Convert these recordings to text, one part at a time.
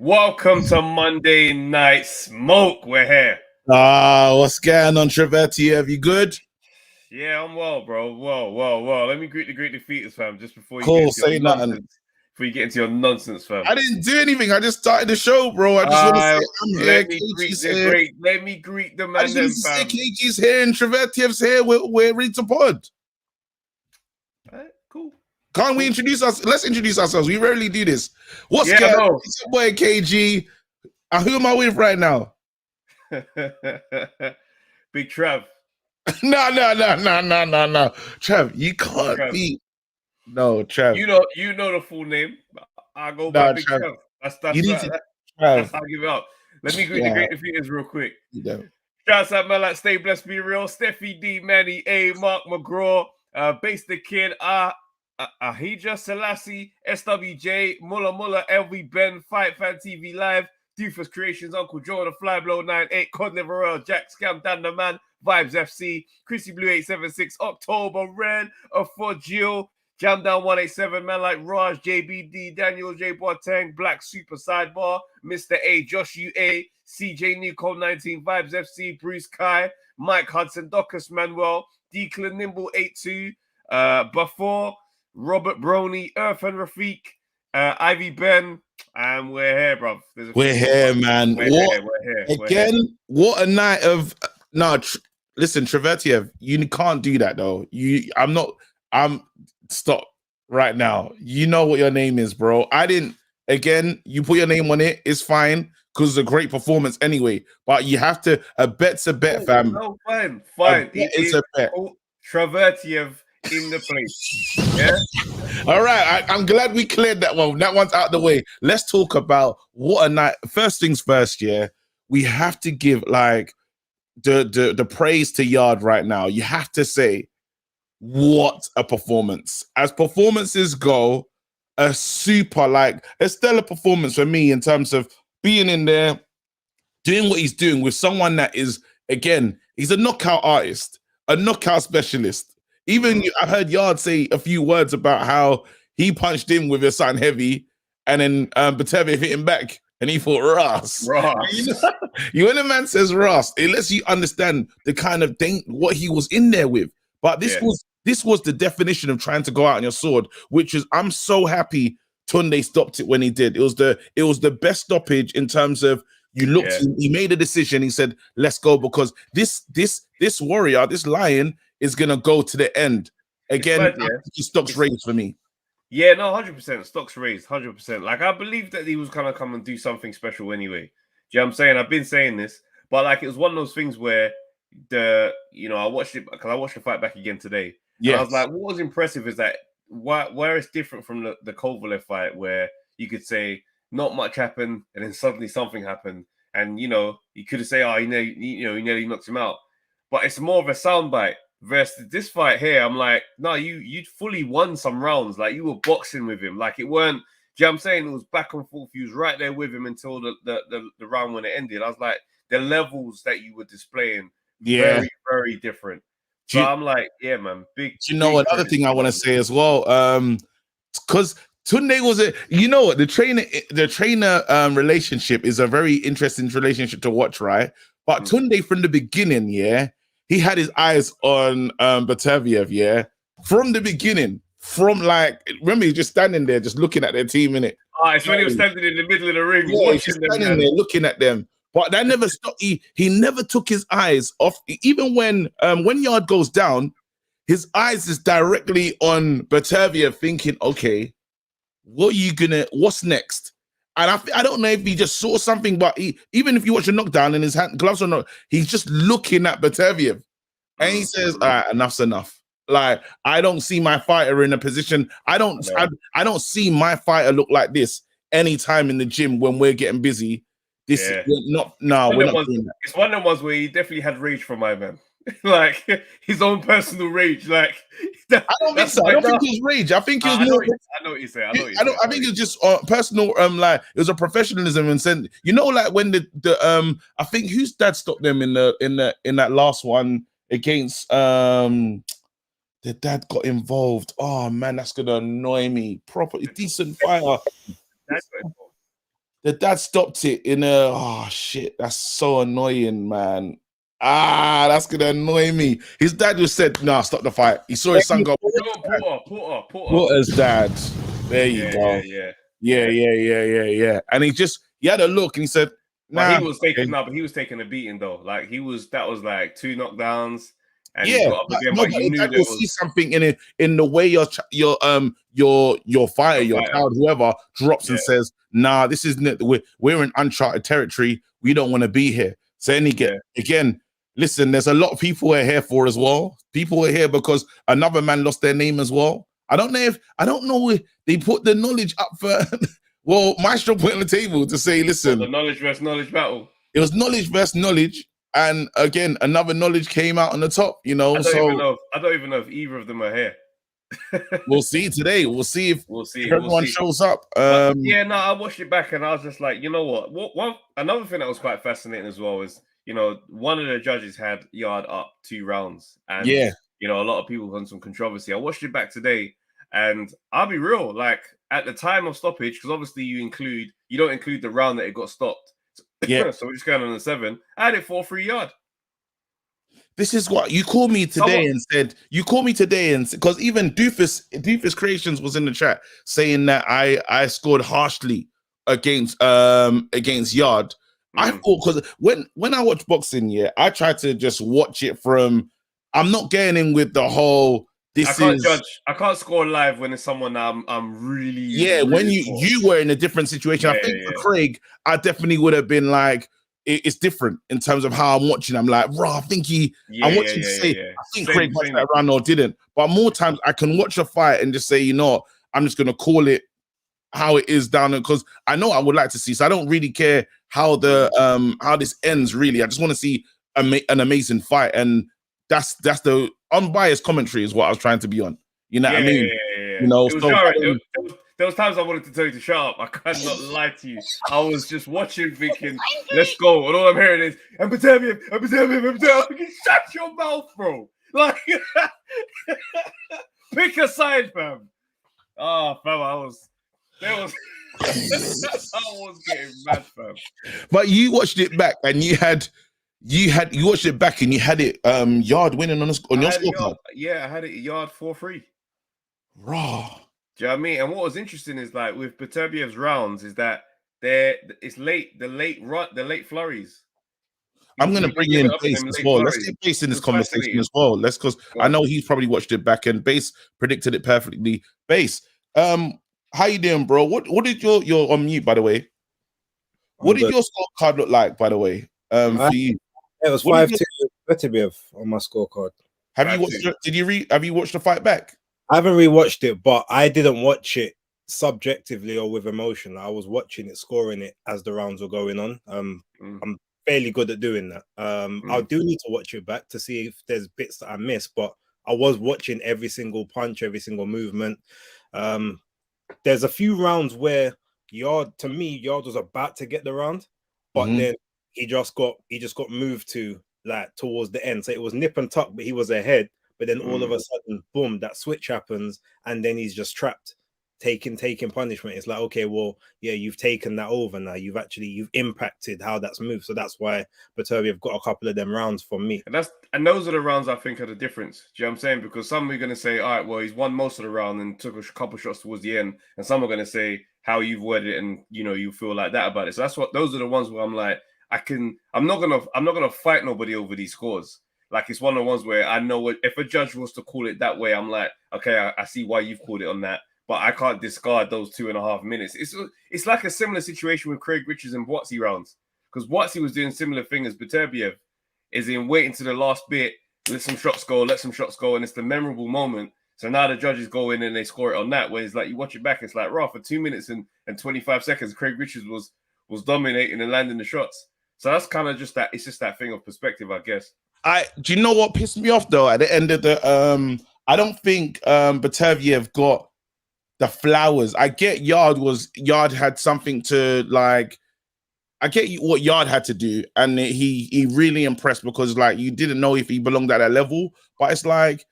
Welcome to Monday Night Smoke. We're here. What's going on, Beterbiev? You good? Yeah, I'm well, bro. Well. Let me greet the great defeaters, fam. Just before you Cool, get into say your nothing. nonsense. Before you get into your nonsense, fam. I didn't do anything. I just started the show, bro. I just want to say I'm here. Let me greet the here. great. Let me greet the man, I just want then, to say fam. KG's here and Beterbiev's here. We're ready to pod. All right, cool. Can't we introduce us? Let's introduce ourselves. We rarely do this. What's Yeah, going no. on? It's your boy KG. Who am I with right now? Big Trav. No. Trav, you can't be. No, Trav. You know the full name. I go Nah, by Big Trav. That's how I give it up. Let me greet the great defeaters real quick. Shouts out, man, like Stay Blessed, Be Real, Steffi D, Manny A, Mark McGraw, Base the Kid, Ahija Selassie, SWJ, Mulla, LV Ben, Fight Fan TV Live, Doofus Creations, Uncle Joe, The Flyblow 98, Cod Liverell, Jack Scam, Dan the Man, Vibes FC, Chrissy Blue 876, October Red, for Jill, Jam Down 187, man like Raj, JBD, Daniel J. Boateng, Black Super Sidebar, Mr. A, Josh UA, CJ Nico 19, Vibes FC, Bruce Kai, Mike Hudson, Docus Manuel, Declan Nimble 82, Before, Robert Brony, Earth and Rafiq, Ivy Ben, and we're here, bruv. We're here, man. We're here. Again, what a night of listen, Beterbiev, you can't do that though. Stop right now. You know what your name is, bro. You put your name on it, it's fine, because it's a great performance anyway. But you have to, a bet's a bet, fam. No, fine. It's a bet. Beterbiev in the place. Yeah. All right. I'm glad we cleared that one. That one's out the way. Let's talk about what a night. First things first, yeah. We have to give like the praise to Yarde right now. You have to say, what a performance. As performances go, a stellar performance for me in terms of being in there, doing what he's doing with someone that is, again, he's a knockout artist, a knockout specialist. Even I heard Yarde say a few words about how he punched in with a something heavy, and then Beterbiev hit him back, and he thought, Ross. You when a man says Ross, it lets you understand the kind of thing, what he was in there with. But this was the definition of trying to go out on your sword, which is, I'm so happy Tunde stopped it when he did. It was the best stoppage in terms of he made a decision. He said, let's go, because this warrior, this lion is gonna go to the end. Again, stocks raised for me. Yeah, no, 100%. Stocks raised, 100%. Like, I believe that he was gonna come and do something special anyway. Do you know what I'm saying? I've been saying this, but like, it was one of those things where I watched it because I watched the fight back again today. Yeah, I was like, what was impressive is that where it's different from the Kovalev fight, where you could say not much happened and then suddenly something happened, and you could have said, he nearly knocked him out, but it's more of a soundbite. Versus this fight here, I'm like, no, you'd fully won some rounds. Like, you were boxing with him. Like, it weren't, do you know what I'm saying? It was back and forth. You was right there with him until the round when it ended. I was like, the levels that you were displaying, very, very different. So I'm like, yeah, man, big. Do you know another thing I want to say as well? Because Tunde was the trainer relationship is a very interesting relationship to watch, right? But Tunde from the beginning, he had his eyes on Beterbiev, from the beginning. Remember, he's just standing there, just looking at their team, innit? It's when he was standing in the middle of the ring, watching them, standing there, looking at them. But that never stopped. He never took his eyes off. Even when Yarde goes down, his eyes is directly on Beterbiev, thinking, okay, what's next? And I don't know if he just saw something, but even if you watch a knockdown and his gloves are not, he's just looking at Beterbiev, and he says, all right, enough's enough. Like, I don't see my fighter in a position. I don't see my fighter look like this anytime in the gym when we're getting busy. We're not doing that. It's one of them ones where he definitely had rage for my man. Like, his own personal rage. Like, I don't think so. I don't think it was rage. I think it was more. I know what you're saying. I think it's just personal. Like, it was a professionalism and sent. Like when the I think whose dad stopped them in that last one against the dad got involved. Oh man, that's gonna annoy me. Proper decent fighter. the dad stopped it in a, oh shit, that's so annoying, man. That's gonna annoy me. His dad just said, "Nah, stop the fight." He saw his son go. Porter's dad. There you go. Yeah. And he had a look and he said, "Nah." But he was taking a beating though. Like that was like 2 knockdowns. And he got up again, but you knew there was see something in the way your fighter, your child, whoever drops and says, "Nah, this isn't. We're in uncharted territory. We don't want to be here." So then again. Listen, there's a lot of people we're here for as well. People are here because another man lost their name as well. I don't know if they put the knowledge up for. Well, Maestro put on the table to say, listen, the knowledge versus knowledge battle. It was knowledge versus knowledge. And again, another knowledge came out on the top, you know. I don't even know if either of them are here. We'll see today. We'll see if everyone shows up. I watched it back and I was just like, you know what? Another thing that was quite fascinating as well is, you know, one of the judges had Yarde up 2 rounds, and you know, a lot of people had some controversy. I watched it back today, and I'll be real, like at the time of stoppage, because obviously you don't include the round that it got stopped. So we're just going on the 7. I had it 4-3 Yarde. This is what you called me today and said. You called me today and because even Doofus Creations was in the chat saying that I scored harshly against Yarde. I thought because when I watch boxing, I try to just watch it from. I'm not getting in with the whole. I can't judge. I can't score live when it's someone I'm really. Yeah, when you were in a different situation. I think for Craig, I definitely would have been like, it's different in terms of how I'm watching. I'm like, bro, I think I'm watching to say, I think Craig watched that round or didn't. But more times I can watch a fight and just say, you know, I'm just gonna call it how it is down there because I know I would like to see. So I don't really care how how this ends. Really, I just want to see an amazing fight, and that's the unbiased commentary is what I was trying to be on. You know what I mean? You know, there was times I wanted to tell you to shut up. I cannot lie to you. I was just watching, thinking, "Let's go," and all I'm hearing is Beterbiev. Shut your mouth, bro! Like, pick a side, fam. Oh, fam, I was getting mad, fam. But you watched it back, and you watched it back, and you had it Yarde winning on your scorecard. I had it Yarde 4-3. Raw. Do you know what I mean? And what was interesting is like with Beterbiev's rounds is that it's the late flurries. I'm going to bring in Base as well. Let's get Base in this conversation as well. Because I know he's probably watched it back and Base predicted it perfectly. Base, how you doing, bro? What did you're on mute, by the way? What did your scorecard look like, by the way? For you, it was 5-2 Beterbiev on my scorecard. Have you watched? Have you watched the fight back? I haven't rewatched it, but I didn't watch it subjectively or with emotion. I was watching it, scoring it as the rounds were going on. I'm fairly good at doing that. I do need to watch it back to see if there's bits that I missed, but I was watching every single punch, every single movement. There's a few rounds where Yarde was about to get the round, but then he just got moved to like towards the end. So it was nip and tuck, but he was ahead. But then all of a sudden, boom, that switch happens, and then he's just trapped, taking punishment. It's like, okay, well, yeah, you've taken that over now. You've impacted how that's moved. So that's why Beterbiev got a couple of them rounds from me. And those are the rounds I think are the difference. Do you know what I'm saying? Because some are going to say, all right, well, he's won most of the round and took a couple shots towards the end. And some are going to say how you've worded it and, you know, you feel like that about it. So those are the ones where I'm like, I'm not gonna fight nobody over these scores. Like it's one of the ones where I know if a judge was to call it that way, I'm like, okay, I see why you've called it on that, but I can't discard those 2.5 minutes. It's like a similar situation with Craig Richards and Botsy rounds, because Botsy was doing similar thing as Beterbiev, is in waiting to the last bit, let some shots go, and it's the memorable moment. So now the judges go in and they score it on that, where it's like you watch it back, it's like, raw, for 2 minutes and 25 seconds, Craig Richards was dominating and landing the shots. So that's kind of just that. It's just that thing of perspective, I guess. Do you know what pissed me off though? At the end of the, I don't think Beterbiev got the flowers. I get Yarde had something to like. I get what Yarde had to do, and he really impressed because like you didn't know if he belonged at that level. But it's like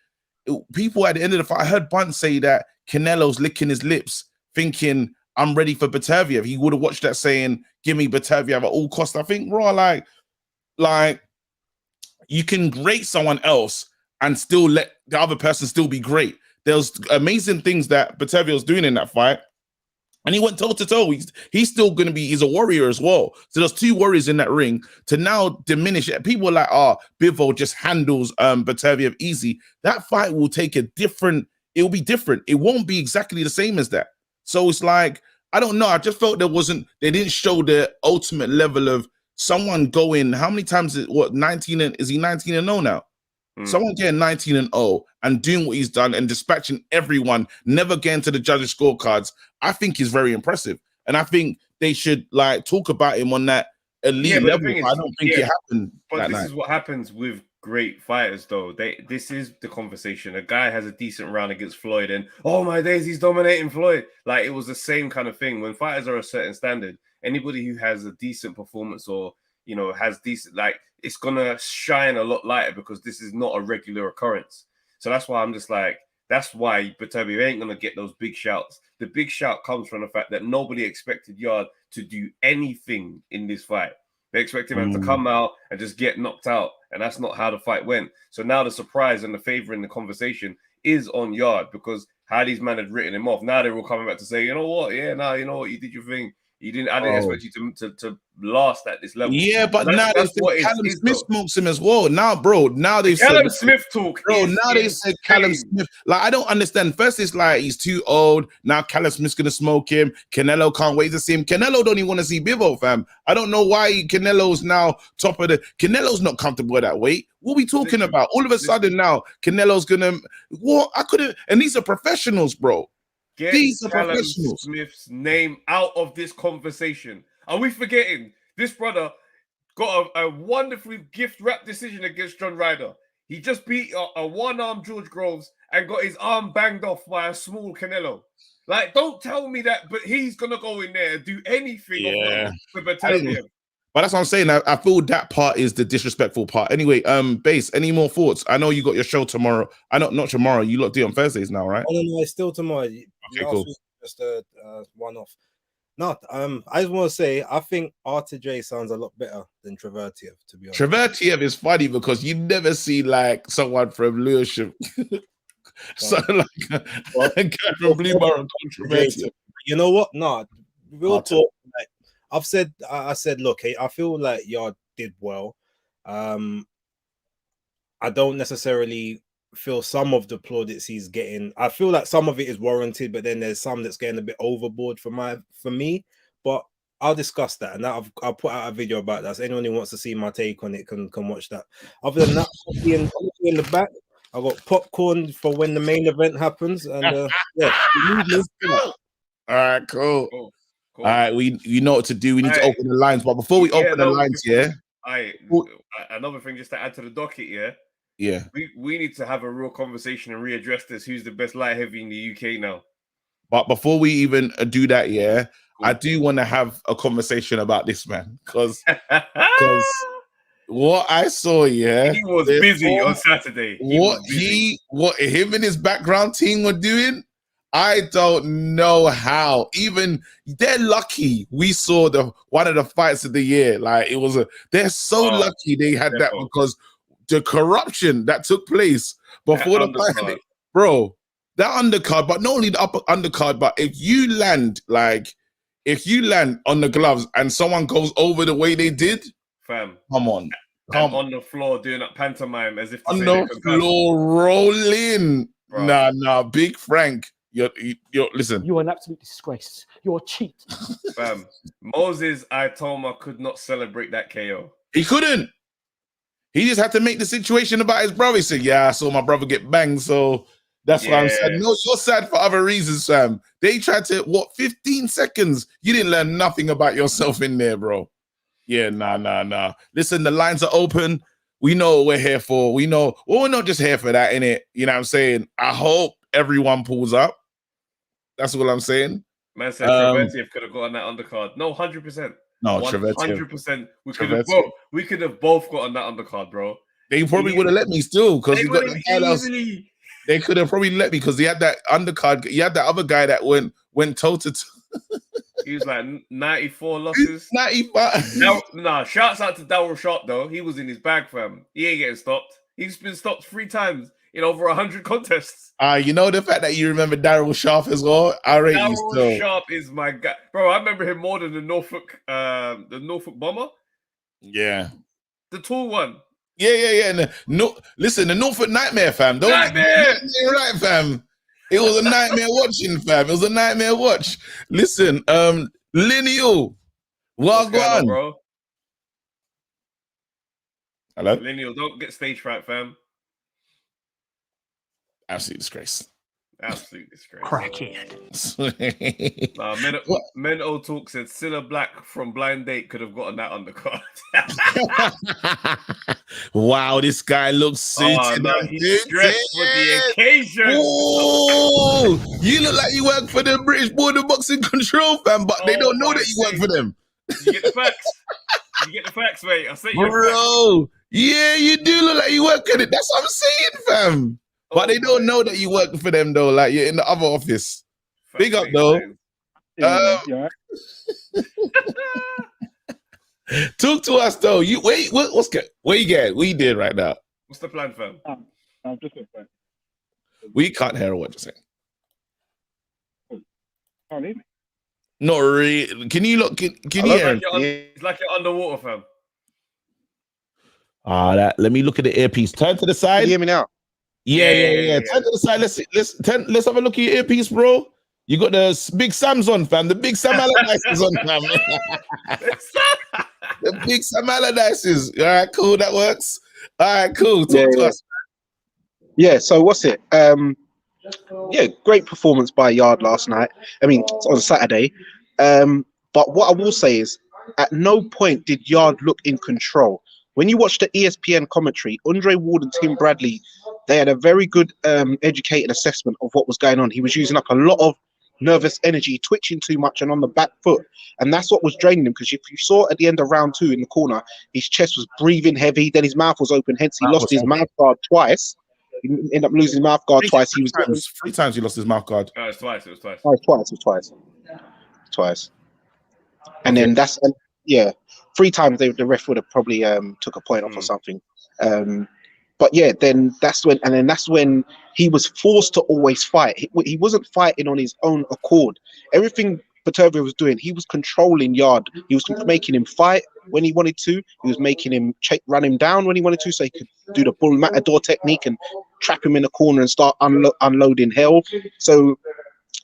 people at the end of the fight. I heard Bunt say that Canelo's licking his lips, thinking I'm ready for Beterbiev. He would have watched that saying, give me Beterbiev at all costs. I think, bro, like you can grade someone else and still let the other person still be great. There's amazing things that Beterbiev was doing in that fight. And he went toe to toe. He's still going to be, he's a warrior as well. So there's 2 warriors in that ring. To now diminish it, people are like, Bivol just handles Beterbiev easy. That fight will take a different, it will be different. It won't be exactly the same as that. So it's like, I don't know. I just felt they didn't show the ultimate level of someone going, how many times, is he 19-0 now? Someone getting 19-0 and doing what he's done and dispatching everyone, never getting to the judges' scorecards, I think is very impressive. And I think they should like talk about him on that elite level. I don't think it happened. But this is what happens with great fighters, though. This is the conversation. A guy has a decent round against Floyd, and oh my days, he's dominating Floyd. Like it was the same kind of thing. When fighters are a certain standard, anybody who has a decent performance or has decent, like, it's gonna shine a lot lighter because this is not a regular occurrence. So that's why I'm just like, that's why Beterbiev ain't gonna get those big shouts. The big shout comes from the fact that nobody expected Yarde to do anything in this fight. They expected him to come out and just get knocked out, and that's not how the fight went. So now the surprise and the favor in the conversation is on Yarde because how these men had written him off. Now they're all coming back to say, you know what? Yeah, now you know what, you did your thing. I didn't expect you to last at this level. Yeah, but now they said Callum Smith smokes him as well. Now, bro, now they said Callum Smith talk. Bro, now they said Callum Smith. Like, I don't understand. First, it's like he's too old. Now Callum Smith's gonna smoke him. Canelo can't wait to see him. Canelo don't even want to see Bivol, fam. I don't know why Canelo's now top of the. Canelo's not comfortable at that weight. What are we talking about? All of a sudden now, Canelo's gonna. What? I couldn't. And these are professionals, bro. Get Callum Smith's name out of this conversation. Are we forgetting this brother got a wonderfully gift-wrapped decision against John Ryder? He just beat a one-armed George Groves and got his arm banged off by a small Canelo. Like, don't tell me that, but he's going to go in there and do anything for Beterbiev. But that's what I'm saying. I feel that part is the disrespectful part. Anyway, Base, any more thoughts? I know you got your show tomorrow. I know not tomorrow. You lot do it on Thursdays now, right? Oh, no, it's still tomorrow. Okay, cool. Just a one-off. No, I just want to say I think Artur sounds a lot better than Trevertiev, to be honest. Trevertiev is funny because you never see like someone from Lewisham. So like a guy from Blue Borough Trevertiev. You know what? No, we'll talk. Like, I said, look, hey, I feel like Yarde did well. I don't necessarily feel some of the plaudits he's getting. I feel like some of it is warranted, but then there's some that's getting a bit overboard for me. But I'll discuss that, and I'll put out a video about that. So anyone who wants to see my take on it can watch that. Other than that, in the back, I got popcorn for when the main event happens, and yeah. All right, cool. Cool. All right, we know what to do. We need to open the lines, but before we open the lines, another thing just to add to the docket, yeah. We need to have a real conversation and readdress this. Who's the best light heavy in the UK now? But before we even do that, I do want to have a conversation about this man because what I saw, he was busy on Saturday. What him and his background team were doing, I don't know how. Even they're lucky we saw one of the fights of the year. Like they're so lucky they had that because the corruption that took place before the fight, bro. That undercard, but not only the upper undercard, but if you land on the gloves and someone goes over the way they did, fam, come on. On the floor doing that pantomime as if to on the floor rolling. Bro. Nah, Big Frank. You're listen. You're an absolute disgrace. You're a cheat. Fam, Moses, I told him I could not celebrate that KO. He couldn't. He just had to make the situation about his brother. He said, I saw my brother get banged, so that's why I'm sad. No, you're sad for other reasons, Sam. They tried to, 15 seconds? You didn't learn nothing about yourself in there, bro. Yeah, nah. Listen, the lines are open. We know what we're here for. We know, we're not just here for that, innit? You know what I'm saying? I hope everyone pulls up. That's what I'm saying. Man said Trevertiev could have got on that undercard. No, 100%. No, Trevertiev. 100%. We could have both got on that undercard, bro. They probably would have let me still because you got the guy else. They could have probably let me because he had that undercard. He had that other guy that went toe to toe. He was like 94 losses. 95. Nah, shouts out to Daryl Sharp though. He was in his bag, fam. He ain't getting stopped. He's been stopped 3 times in over 100 contests. You know the fact that you remember Daryl Sharp as well. I rate you so. Daryl Sharp is my guy, bro. I remember him more than the Norfolk bomber. Yeah, the tall one. Yeah. Listen, the Norfolk Nightmare, fam. Nightmare, right, fam. It was a nightmare watching, fam. It was a nightmare watch. Listen, Lineal, well gone, bro. Hello, Lineal, don't get stage fright, fam. Absolute disgrace. Absolute disgrace. Crackhead. Mental Talk said Cilla Black from Blind Date could have gotten that undercard. Wow, this guy looks suited. He's dressed for the occasion. Oh, you look like you work for the British Border Boxing Control, fam, but they don't know that you work for them. You get the facts. You get the facts, mate. I say you, bro. Yeah, you do look like you work at it. That's what I'm saying, fam. But they don't know that you work for them, though. Like, you're in the other office. Big up, though. Talk to us, though. Where you get? What you did right now? What's the plan, fam? I'm just listening. We can't hear what you're saying. Can't hear me. Not really. Can you look? Can you hear? It's like you're underwater, fam. Let me look at the earpiece. Turn to the side. Can you hear me now? Yeah. Turn to the side. Let's have a look at your earpiece, bro. You got the big Sam's on, fam. The big Sam Allardyce is on, fam. The big Sam Allardyce is. All right, cool. That works. All right, cool. Talk to us. Yeah. So what's it? Great performance by Yarde last night. I mean, on Saturday. But what I will say is, at no point did Yarde look in control. When you watch the ESPN commentary, Andre Ward and Tim Bradley, they had a very good educated assessment of what was going on. He was using up a lot of nervous energy, twitching too much and on the back foot. And that's what was draining him, because if you saw at the end of round 2 in the corner, his chest was breathing heavy, then his mouth was open, hence he lost his mouth guard twice. He ended up losing his mouth guard twice. He was 3 times he lost his mouth guard. No, it was twice. Oh, twice. And then 3 times the ref would have probably took a point off or something. But yeah, then that's when he was forced to always fight. He wasn't fighting on his own accord. Everything Beterbiev was doing, he was controlling Yarde. He was making him fight when he wanted to. He was making him run him down when he wanted to, so he could do the bull matador technique and trap him in the corner and start unloading hell. So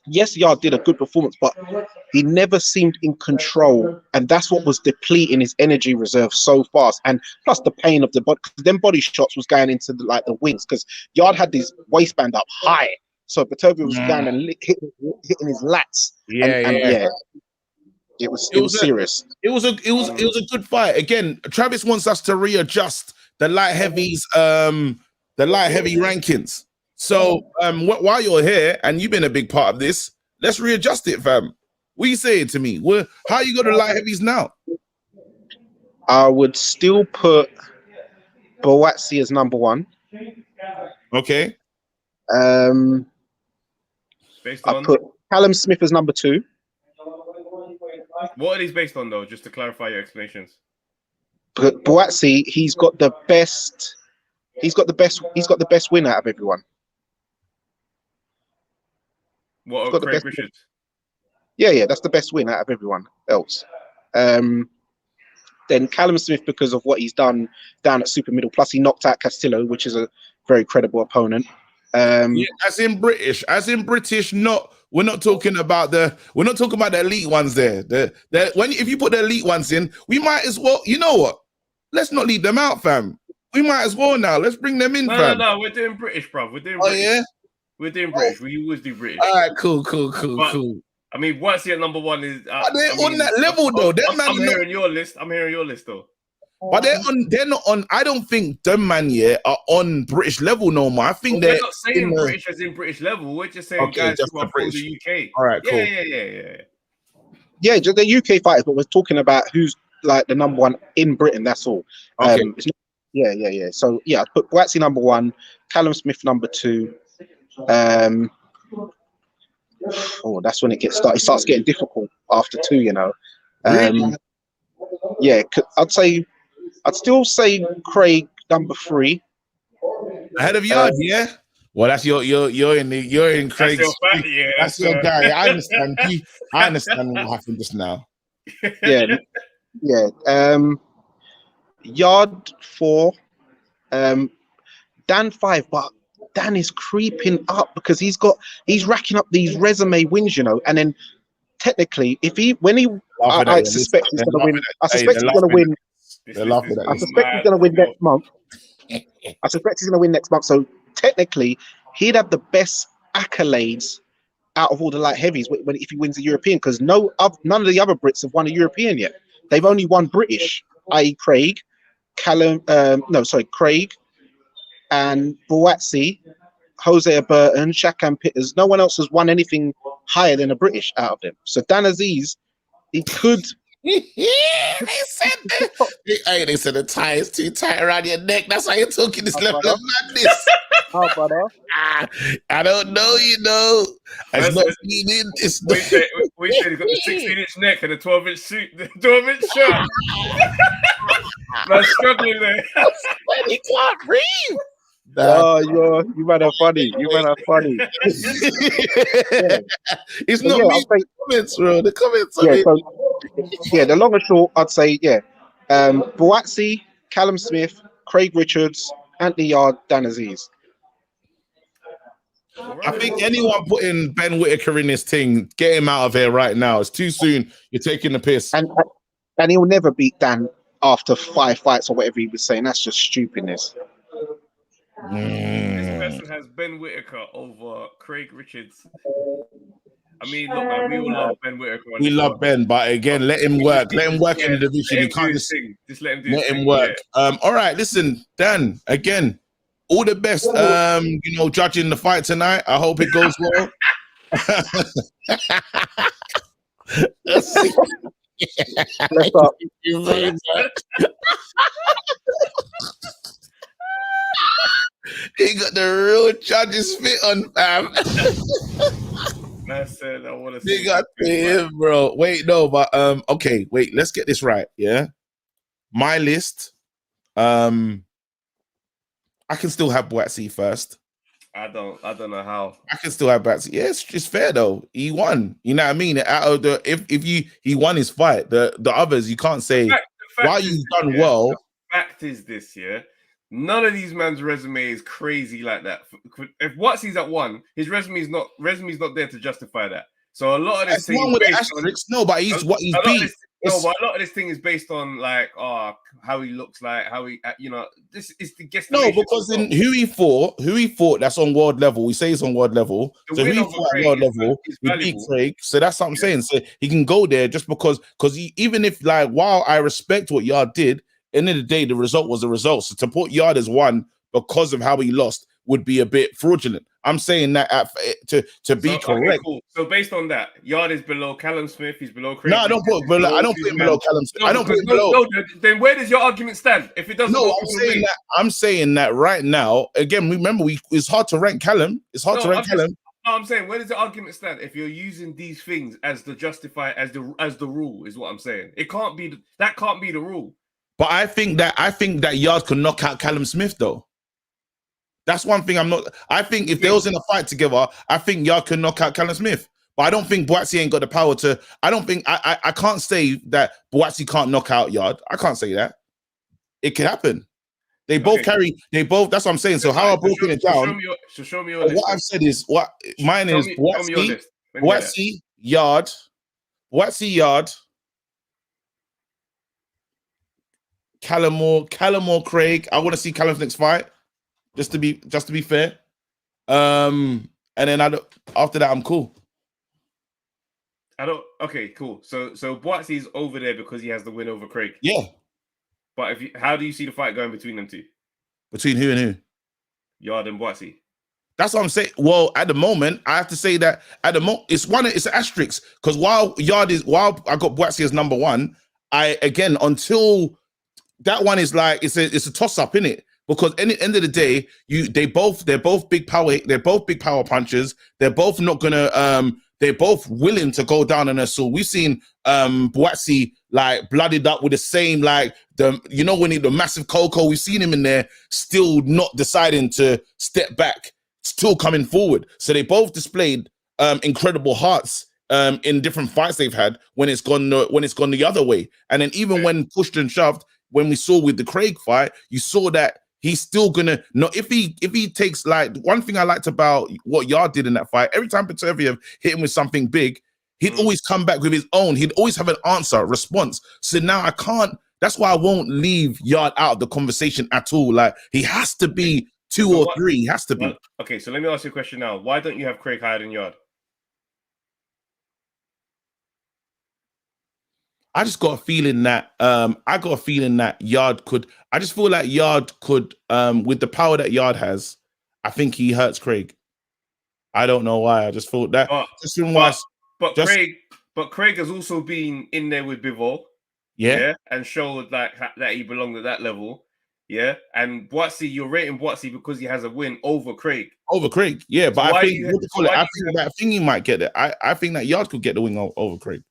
yes, Yarde did a good performance, but he never seemed in control, and that's what was depleting his energy reserve so fast. And plus the pain of the body, them body shots was going into the wings, because Yarde had his waistband up high, so Beterbiev was going and hitting his lats. It was serious. It was a good fight. Again, Travis wants us to readjust the light heavy rankings. So while you're here and you've been a big part of this, let's readjust it, fam. What are you saying to me? How you got the light heavies now? I would still put Boatsi as number 1. Okay. I put Callum Smith as number 2. What are these based on, though? Just to clarify your explanations. But Boatsi, he's got the best win out of everyone. What are Craig Richards? Yeah, that's the best win out of everyone else. Then Callum Smith, because of what he's done down at super middle, plus he knocked out Castillo, which is a very credible opponent. As in British, we're not talking about the elite ones there. If you put the elite ones in, we might as well. You know what? Let's not leave them out, fam. We might as well now. Let's bring them in, fam. No, we're doing British, bro. We're doing British. Yeah? We're doing British. We always do British. All right, cool. I mean, Boatsi at number 1 is... they're on that level, though. I'm hearing your list. though. But they're not on... I don't think them man, are on British level no more. I think we're not saying British as in British level. We're just saying guys who are from the UK. All right, cool. Yeah, just the UK fighters, but we're talking about who's like the number 1 in Britain, that's all. Okay. Yeah. So, I put Boatsi number 1, Callum Smith number 2. oh, that's when it starts getting difficult after 2. You know, Really? yeah. I'd still say Craig number 3 ahead of Yarde. Yeah. Well, that's you're in Craig's. That's your guy. I understand. I understand what happened just now. Yeah, yeah. Yarde 4, Dan 5, but Dan is creeping up because he's racking up these resume wins, you know, and then technically, I suspect he's gonna win. I suspect he's gonna win. I suspect he's gonna win next month. I suspect he's gonna win next month. So technically, he'd have the best accolades out of all the light heavies if he wins the European, because none of the other Brits have won a European yet. They've only won British, i.e. Craig, Craig and Boatsi, Jose Burton, Shakan Pitters. No one else has won anything higher than a British out of them. So Dan Aziz, he could. They said the tie is too tight around your neck. That's why you're talking this level of madness. Oh, brother. I don't know, you know. It's not meaning. It's not. We said he got the 16-inch neck and a 12-inch suit, the 12-inch shirt. I'm struggling there. He can't breathe. Oh, you man are funny. You man are funny. It's not me. The comments, bro. The comments. The long and short, I'd say, Boatsi, Callum Smith, Craig Richards, Anthony Yarde, Dan Aziz. I think anyone putting Ben Whittaker in this thing, get him out of here right now. It's too soon. You're taking the piss. And he'll never beat Dan after 5 fights or whatever he was saying. That's just stupidness. This person has Ben Whittaker over Craig Richards. I mean, look, man, we all love Ben Whittaker. We love Ben, but again, let him work. Let him work in the division. You can't just let him do let him work. Yeah. All right, listen, Dan. Again, all the best. Judging the fight tonight. I hope it goes well. Let's up. He got the real judge's fit on, fam. That's it. I want to see. He got him, bro. Wait, no, but okay, wait. Let's get this right. Yeah, my list. I can still have Boatsi first. I don't know how. I can still have Boatsi. Yeah, it's fair though. He won. You know what I mean? Out of the he won his fight. The others you can't say while you've done well. The fact is this, yeah. None of these men's resume is crazy like that. If Watsi's at 1, his resume's not there to justify that. So a lot of this thing is based on, but he's what he's beat. But a lot of this thing is based on like how he looks like, how he this is the guess. No, because in who he fought, that's on world level. We say it's on world level. So who he fought at world level, he beat Craig. So that's what I'm saying. So he can go there just because even if like while I respect what Yarde did, end of the day, the result was a result. So to put Yarde as 1 because of how he lost would be a bit fraudulent. I'm saying that to be correct. Cool. So based on that, Yarde is below Callum Smith. He's below Craig. No, I don't put him below Callum Smith. I don't put him below. No, then where does your argument stand? If it doesn't, no, I'm saying that right now. Again, remember, it's hard to rank Callum. No, I'm saying, where does the argument stand if you're using these things as the justify as the rule? Is what I'm saying. It can't be that can't be the rule. But I think that Yarde could knock out Callum Smith though. That's one thing I think if they was in a fight together, I think Yarde can knock out Callum Smith. But I don't think Boatsi ain't got the power to. I don't think I can't say that Boatsi can't knock out Yarde. I can't say that. It could happen. They both carry. That's what I'm saying. So how I've broken it down. Show me your list. What I've said is mine is Boatsi, Yarde, Callum or Craig. I want to see Callum's next fight, just to be fair. And then after that, I'm cool. Okay, cool. So Boatsi's over there because he has the win over Craig. Yeah. But how do you see the fight going between them two? Between who and who? Yarde and Boatsi. That's what I'm saying. Well, at the moment, I have to say that at the moment it's an asterisk because while I got Boatsi as number 1, until that one is like it's a toss up, innit? Because at the end of the day, they're both big power punchers. They're both not gonna they're both willing to go down on a sword. We've seen Boatsy like blooded up with the same when the massive Coco. We've seen him in there still not deciding to step back, still coming forward. So they both displayed incredible hearts in different fights they've had when it's gone the other way. And then even when pushed and shoved, when we saw with the Craig fight, you saw that he's still gonna if he takes, like, one thing I liked about what Yarde did in that fight, every time Beterbiev hit him with something big, he'd always come back with his own. He'd always have an answer, response. So now I can't. That's why I won't leave Yarde out of the conversation at all. Like, he has to be two or three. He has to be. Okay, so let me ask you a question now. Why don't you have Craig higher than Yarde? I just got a feeling that Yarde could. I just feel like Yarde could, with the power that Yarde has, I think he hurts Craig. I don't know why. I just thought that. But Craig has also been in there with Bivol, and showed like that he belonged at that level, And Boatsy, you're rating Boatsy because he has a win over Craig. Yeah. But I think that he might get it. I think that Yarde could get the win over Craig.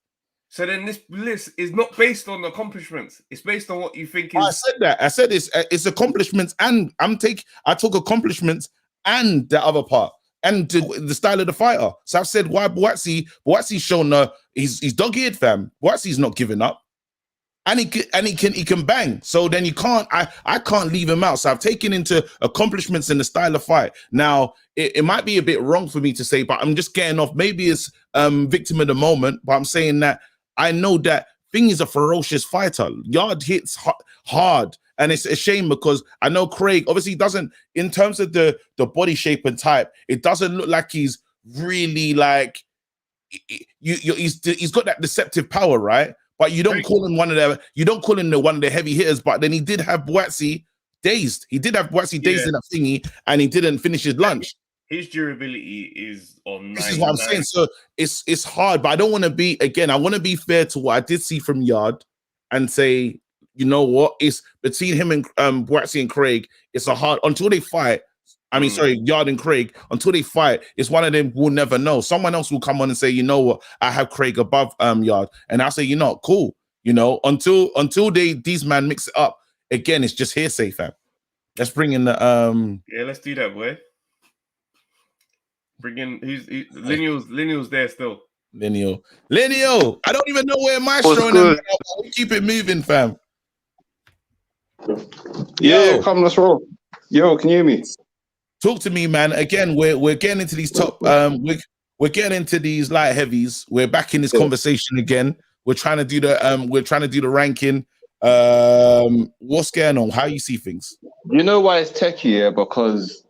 So then this list is not based on accomplishments. It's based on what you think is... I said that. I said it's accomplishments, and I took accomplishments and the other part and the style of the fighter. So I've said why Boatsy's shown he's dog-eared, fam. Boatsy's not giving up. And he can bang. So then you can't, I can't leave him out. So I've taken into accomplishments in the style of fight. Now, it might be a bit wrong for me to say, but I'm just getting off. Maybe it's victim of the moment, but I'm saying that I know that Thing is a ferocious fighter. Yarde hits hard, and it's a shame because I know Craig obviously doesn't, in terms of the body shape and type, it doesn't look like he's really like, he's got that deceptive power, right? But you don't call him one of the heavy hitters. But then he did have Boatsy dazed. He did have Boatsy dazed in that thingy, and he didn't finish his lunch. His durability is on. This is what I'm saying. So it's hard, but I don't want to be, again, I want to be fair to what I did see from Yarde and say, you know what? It's between him and Boatsy and Craig. It's a hard until they fight. I mean, sorry, Yarde and Craig, until they fight, it's one of them we'll never know. Someone else will come on and say, you know what, I have Craig above Yarde. And I'll say, you know, cool. You know, until these man mix it up, again, it's just hearsay, fam. Let's bring in the yeah, let's do that, boy. Bring in Lineal's there still. Lineal. I don't even know where Maestro and them, we keep it moving, fam. Yeah, come, let's roll. Yo, can you hear me? Talk to me, man. Again, we're getting into these top. We're getting into these light heavies. We're back in this conversation again. We're trying to do the ranking. What's going on? How you see things? You know why it's techie, yeah? Because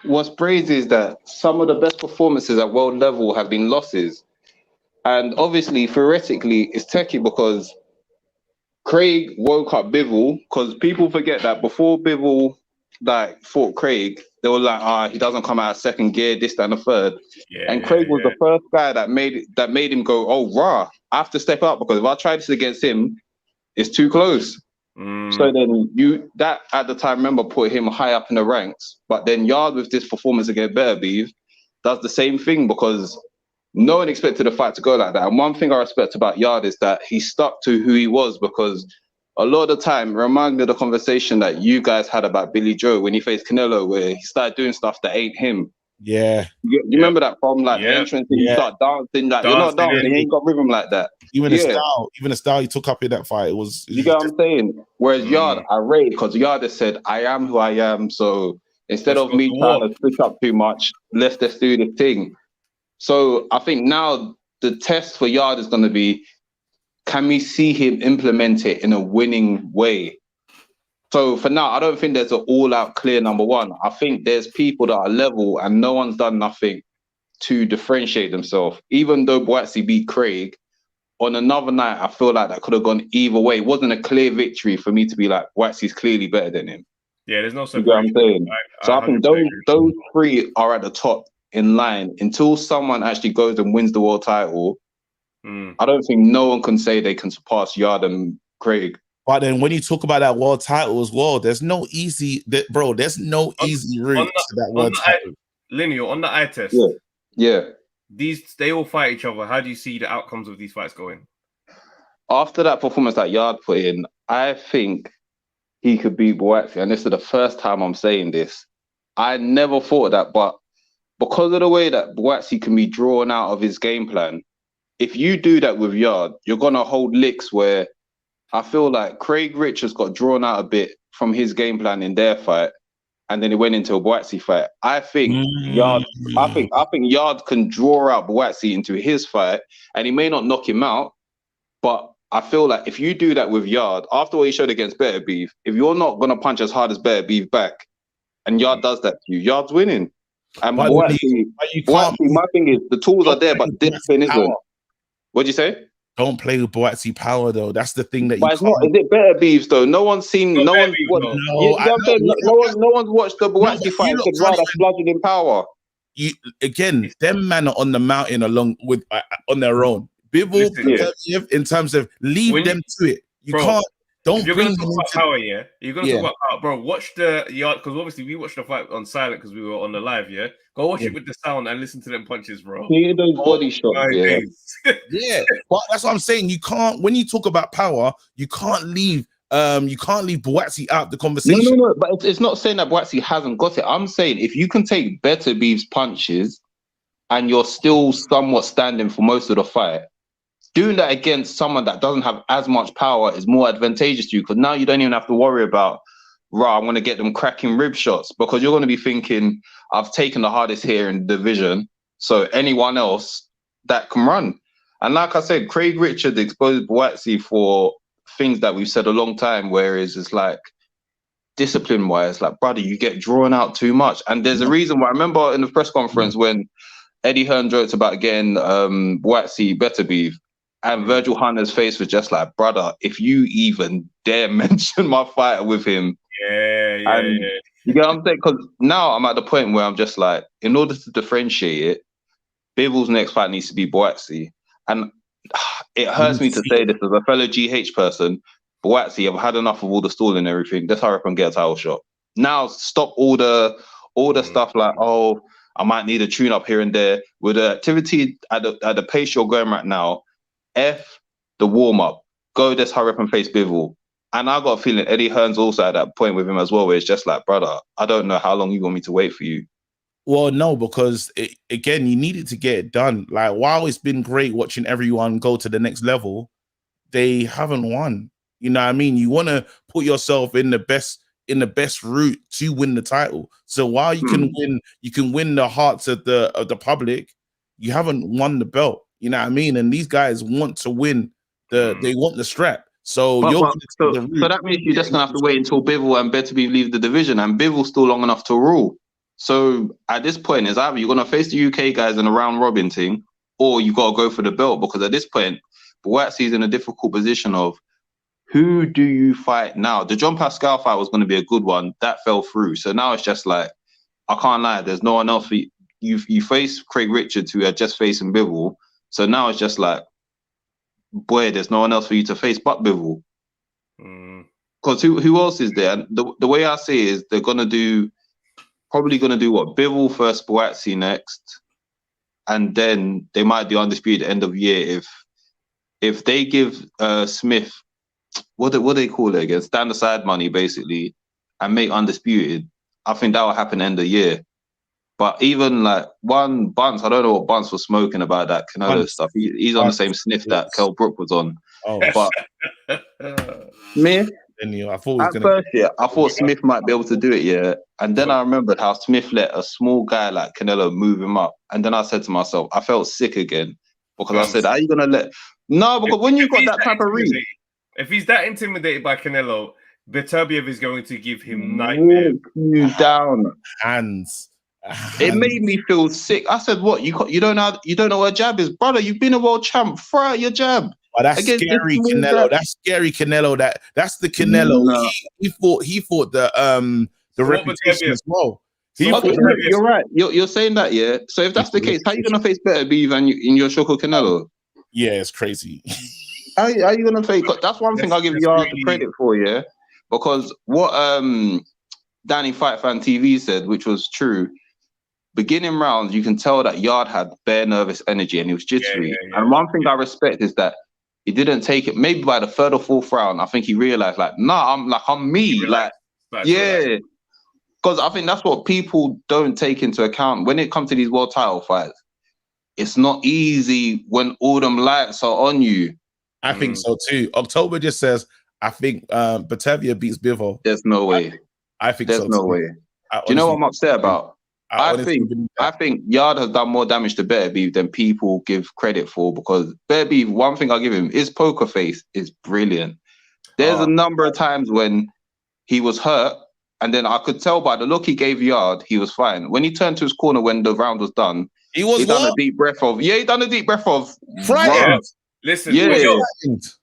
what's crazy is that some of the best performances at world level have been losses, and obviously, theoretically, it's techie because Craig woke up Bivol. Because people forget that before Bivol fought Craig, they were like, he doesn't come out of second gear, this, that, and the third. Yeah, and Craig was the first guy that made him go, oh, rah, I have to step up because if I try this against him, it's too close. So then that at the time, remember, put him high up in the ranks. But then Yarde with this performance against Beterbiev does the same thing because no one expected the fight to go like that. And one thing I respect about Yarde is that he stuck to who he was, because a lot of the time, remind me of the conversation that you guys had about Billy Joe when he faced Canelo, where he started doing stuff that ain't him. Yeah. You remember that from the entrance, and you start dancing, you're not dancing, you ain't got rhythm like that. Even the style he took up in that fight, you get what I'm saying? Whereas Yarde, I rate because Yarde said, I am who I am. So instead of me trying to switch up too much, let's just do the thing. So I think now the test for Yarde is going to be, can we see him implement it in a winning way? So for now, I don't think there's an all-out clear number one. I think there's people that are level and no one's done nothing to differentiate themselves. Even though Boatsy beat Craig, on another night, I feel like that could have gone either way. It wasn't a clear victory for me to be like, Boatsy's clearly better than him. Yeah, there's no separation. You know what I'm saying? So I think those three are at the top in line until someone actually goes and wins the world title. I don't think no one can say they can surpass Yarde and Craig. But then when you talk about that world title as well, there's no easy route to that world title. Lineal, on the eye test. Yeah. they all fight each other. How do you see the outcomes of these fights going? After that performance that Yarde put in, I think he could beat Boaxi. And this is the first time I'm saying this. I never thought that, but because of the way that Boaxi can be drawn out of his game plan, if you do that with Yarde, you're going to hold licks where I feel like Craig Richards got drawn out a bit from his game plan in their fight, and then it went into a Boaxi fight. I think Yarde can draw out Boaxi into his fight, and he may not knock him out, but I feel like if you do that with Yarde, after what he showed against Beterbiev, if you're not going to punch as hard as Beterbiev back, and Yarde does that to you, Yarde's winning. And Boaxi, my thing is, the tools are there, but discipline isn't. What'd you say? Don't play with Boaxi power, though. That's the thing that you can't. Is it Beterbiev, though? No one's watched the Boaxi fight and said, wow, that's bludgeoning in power. Them man are on the mountain along with on their own. Bivol, in terms of leave them to it. You can't. Don't you're going to talk about power, yeah? You're going to talk about power. Bro, watch the Yarde, because obviously we watched the fight on silent because we were on the live, yeah? Go watch it with the sound and listen to them punches, bro. Hear those body shots, yeah. But that's what I'm saying. You can't, when you talk about power, you can't leave Boaxi out the conversation. No, but it's not saying that Boaxi hasn't got it. I'm saying if you can take Beterbiev's punches and you're still somewhat standing for most of the fight, doing that against someone that doesn't have as much power is more advantageous to you, because now you don't even have to worry about, I'm going to get them cracking rib shots, because you're going to be thinking, I've taken the hardest here in the division, so anyone else that can run. And like I said, Craig Richards exposed Boaxi for things that we've said a long time, whereas it's like, discipline-wise, like, brother, you get drawn out too much. And there's a reason why. I remember in the press conference when Eddie Hearn joked about getting Boaxi Beterbiev, and Virgil Hunter's face was just like, brother, if you even dare mention my fight with him. Yeah. You get what I'm saying? Because now I'm at the point where I'm just like, in order to differentiate it, Bivol's next fight needs to be Boaxi. And it hurts me to say this as a fellow GH person, Boaxi, I've had enough of all the stalling and everything. Let's hurry up and get a title shot. Now stop all the stuff like, oh, I might need a tune up here and there. With the activity at the pace you're going right now, F the warm-up. Go, just hurry up and face Bivol. And I got a feeling Eddie Hearn's also at that point with him as well, where it's just like, brother, I don't know how long you want me to wait for you. Well, no, because again, you needed to get it done. Like, while it's been great watching everyone go to the next level, they haven't won. You know what I mean? You want to put yourself in the best route to win the title. So while you can win the hearts of the public, you haven't won the belt. You know what I mean? And these guys want to win they want the strap. So so that means you're just gonna have to wait until Bivol and Beterbiev leave the division, and Bivol's still long enough to rule. So at this point, it's either you're gonna face the UK guys in a round robin thing, or you gotta go for the belt, because at this point, Boaxi's in a difficult position of who do you fight now? The John Pascal fight was going to be a good one. That fell through. So now it's just like, I can't lie, there's no one else for you. You face Craig Richards, who had just facing Bivol. So now it's just like, boy, there's no one else for you to face but Bivol. Because who else is there? And the way I see it is they're probably going to do what? Bivol first, Boaxi next. And then they might do undisputed end of year if they give Smith, what do they call it again? Stand aside money, basically, and make undisputed. I think that will happen end of year. But even like Bunce, I don't know what Bunce was smoking about that Canelo stuff. He's on the same sniff that Kell Brook was on. But me, I thought Smith might be able to do it, yeah. And then I remembered how Smith let a small guy like Canelo move him up. And then I said to myself, I felt sick again, because I said, are you gonna let? No, because when you got that type of reach, if he's that intimidated by Canelo, Beterbiev is going to give him nightmare. You down hands. It made me feel sick. I said, "What? You don't know what a jab is, brother? You've been a world champ. Throw out your jab." Oh, that's scary, Canelo. That's scary, Canelo. That's the Canelo. No. He fought the reputation as well. You're right. You're saying that, yeah. So if that's the case, how are you gonna face Beterbiev in your Shoko Canelo? Yeah, it's crazy. How are you gonna face? That's one thing I'll give Yarde the credit for, yeah. Because what Danny Fight Fan TV said, which was true. beginning rounds, you can tell that Yarde had bare nervous energy and he was jittery. And one thing I respect is that he didn't take it. Maybe by the third or fourth round, I think he realized, like, nah, I'm me. Like, yeah. Because I think that's what people don't take into account when it comes to these world title fights. It's not easy when all them lights are on you. I think so too. October just says, I think Beterbiev beats Bivol. There's no way. I think there's so no too. way. Do you know what I'm upset about? I think Yarde has done more damage to Beterbiev than people give credit for, because Beterbiev, one thing I'll give him, his poker face is brilliant. There's a number of times when he was hurt, and then I could tell by the look he gave Yarde, he was fine. When he turned to his corner when the round was done, he done a deep breath of frightened. Listen, did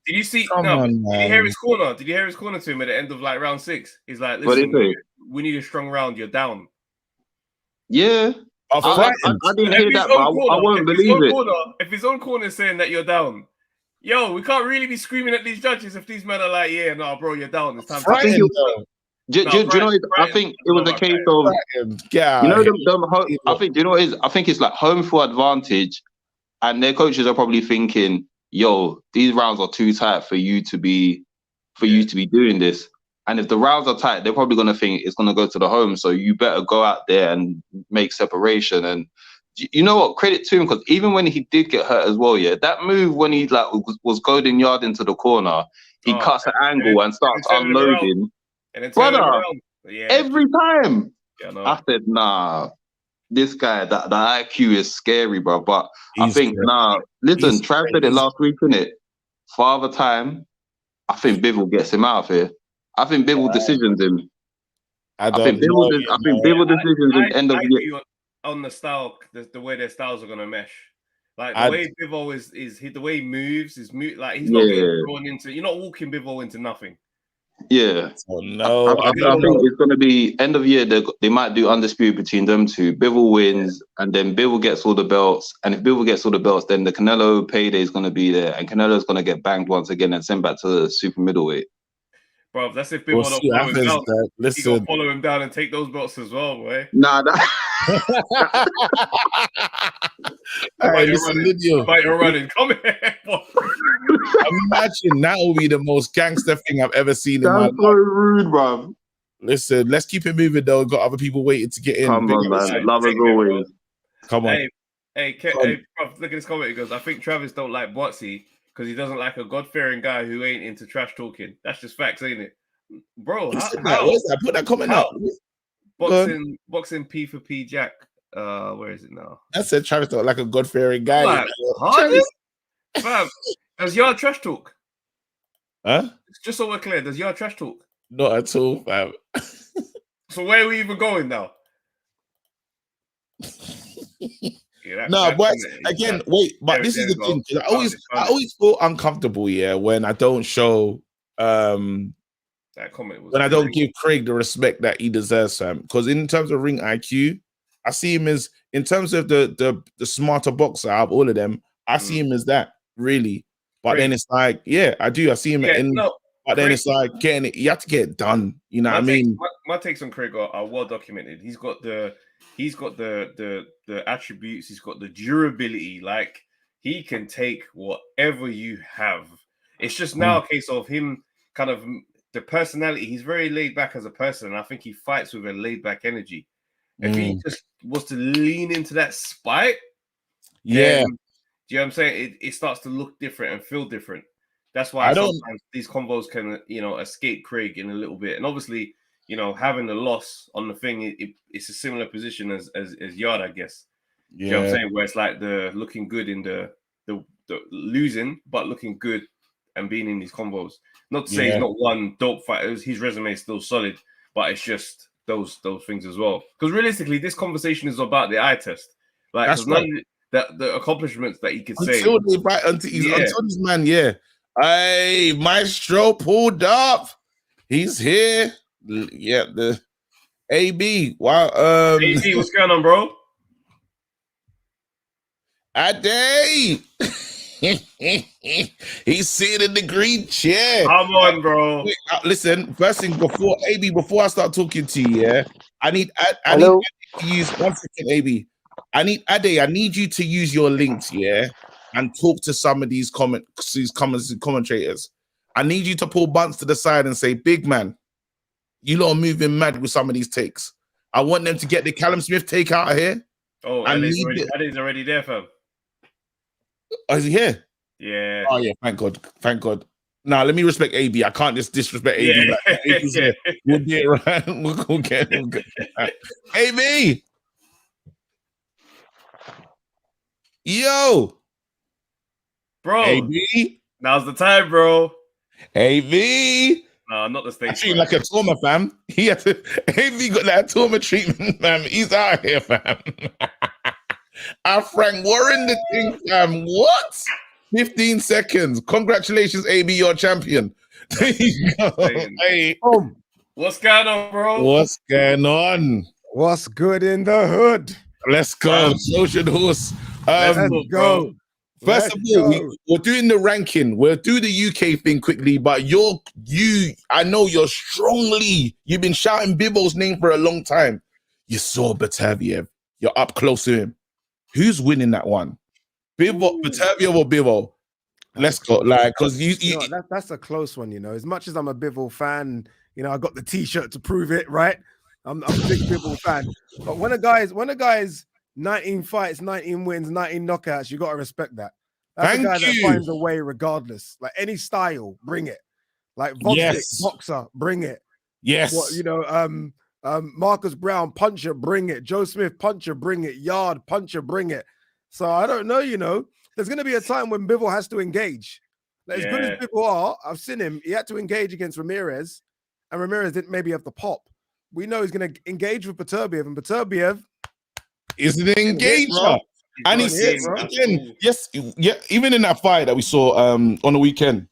you see? Did you hear his corner? Did you hear his corner to him at the end of like round 6? He's like, listen, we need a strong round. You're down. Yeah. I didn't hear that, but I won't believe it. If his own corner is saying that you're down, yo, we can't really be screaming at these judges if these men are like, yeah, no, bro, you're down. It's time to do you know? I think it was a case of, you know, I think, do you know what it is? I think it's like home field advantage, and their coaches are probably thinking, yo, these rounds are too tight for you to be doing this. And if the rounds are tight, they're probably going to think it's going to go to the home. So you better go out there and make separation. And you know what? Credit to him, because even when he did get hurt as well, that move when he like was goading Yarde into the corner, he cuts an angle and starts unloading. Brother, every time. I said, nah, this guy, the IQ is scary, bro. But I think, listen, Trav said it last week, innit? Father time, I think Bivol gets him out of here. I think Bivol decisions him. I think Bivol decisions him end of the year. On the style, the way their styles are going to mesh. Like the way Bivol is the way he moves, like he's not getting drawn into, you're not walking Bivol into nothing. Yeah. Oh, no. I think it's going to be end of year. They might do undisputed between them two. Bivol wins, and then Bivol gets all the belts. And if Bivol gets all the belts, then the Canelo payday is going to be there, and Canelo's going to get banged once again and sent back to the super middleweight. Bro, that's if Bivol don't follow him down. He gonna follow him down and take those belts as well, boy. Nah, Fight your running. Come here. Imagine that will be the most gangster thing I've ever seen in my life. That's so rude, bro. Listen, let's keep it moving though. We've got other people waiting to get in. Come on, man. Love as always. Come on. Hey, bro, look at this comment. He goes, I think Travis don't like Botsy because he doesn't like a God-fearing guy who ain't into trash talking. That's just facts, ain't it? Bro, Where's that? Put that comment out. Boxing P for P Jack. Where is it now? I said Travis don't like a God-fearing guy. Like, fam, does Yarde trash talk? Huh? Just so we're clear, does Yarde trash talk? Not at all, fam. So where are we even going now? But again, but this is the thing. I always feel uncomfortable, when I don't show that comment was when I don't give Craig the respect that he deserves, fam. Because in terms of ring IQ, I see him as, in terms of the smarter boxer out of all of them, I see him as that, really. But then it's like, I do. I see him but then it's like getting it, you have to get it done. You know what I mean? My takes on Craig are well documented. He's got the attributes, he's got the durability, like he can take whatever you have. It's just now a case of him kind of the personality. He's very laid back as a person, and I think he fights with a laid back energy. If he just was to lean into that spite, do you know what I'm saying? It starts to look different and feel different. That's why sometimes these combos can, escape Craig in a little bit. And obviously, having a loss on the thing, it's a similar position as Yarde, I guess. You know what I'm saying? Where it's like the looking good in the losing, but looking good and being in these combos. Not to say he's not one dope fighter. His resume is still solid, but it's just those things as well. Because realistically, this conversation is about the eye test. Like, the accomplishments that he could say. Until this man, Hey, Maestro pulled up. He's here. Yeah, the AB. Wow. AB, what's going on, bro? Ade. He's sitting in the green chair. Come on, bro. Listen, first thing before I start talking to you, I need use 1 second, AB. I need you to use your links, yeah, and talk to some of these commentators. I need you to pull Bunce to the side and say, big man, you lot are moving mad with some of these takes. I want them to get the Callum Smith take out of here. Oh, Yarde's already there, fam. Oh, is he here? Yeah. Oh, yeah, thank God. Thank God. Now, let me respect AB. I can't just disrespect AB. Yeah. Like, AB's here. We'll get it right. We'll get it. AB! Yo! Bro. AB! Now's the time, bro. AB! No, not the stage. I treat him like a trauma, fam. He had to. AB got that trauma treatment, fam. He's out here, fam. Frank Warren the thing, fam. What? 15 seconds. Congratulations, AB, you're champion. There you go. Hey. What's going on, bro? What's going on? What's good in the hood? Let's go. Social horse. Let's go. First of all, we're doing the ranking. We'll do the UK thing quickly, but I know you've been shouting Bivol's name for a long time. You saw Beterbiev. You're up close to him. Who's winning that one? Beterbiev or Bivol? Let's go. Like, because that's a close one, you know. As much as I'm a Bivol fan, you know, I got the t-shirt to prove it, right? I'm a big Bivol fan. But when a guy's 19 fights, 19 wins, 19 knockouts, you got to respect that. That's a guy that finds a way regardless. Like any style, bring it. Like boxer, bring it. Yes. What, you know, Marcus Brown, puncher, bring it. Joe Smith, puncher, bring it. Yarde, puncher, bring it. So I don't know, you know. There's going to be a time when Bivol has to engage. Like, as good as Bivol are, I've seen him. He had to engage against Ramirez, and Ramirez didn't maybe have the pop. We know he's going to engage with Beterbiev, and Beterbiev is an engager. And he's again, even in that fight that we saw on the weekend,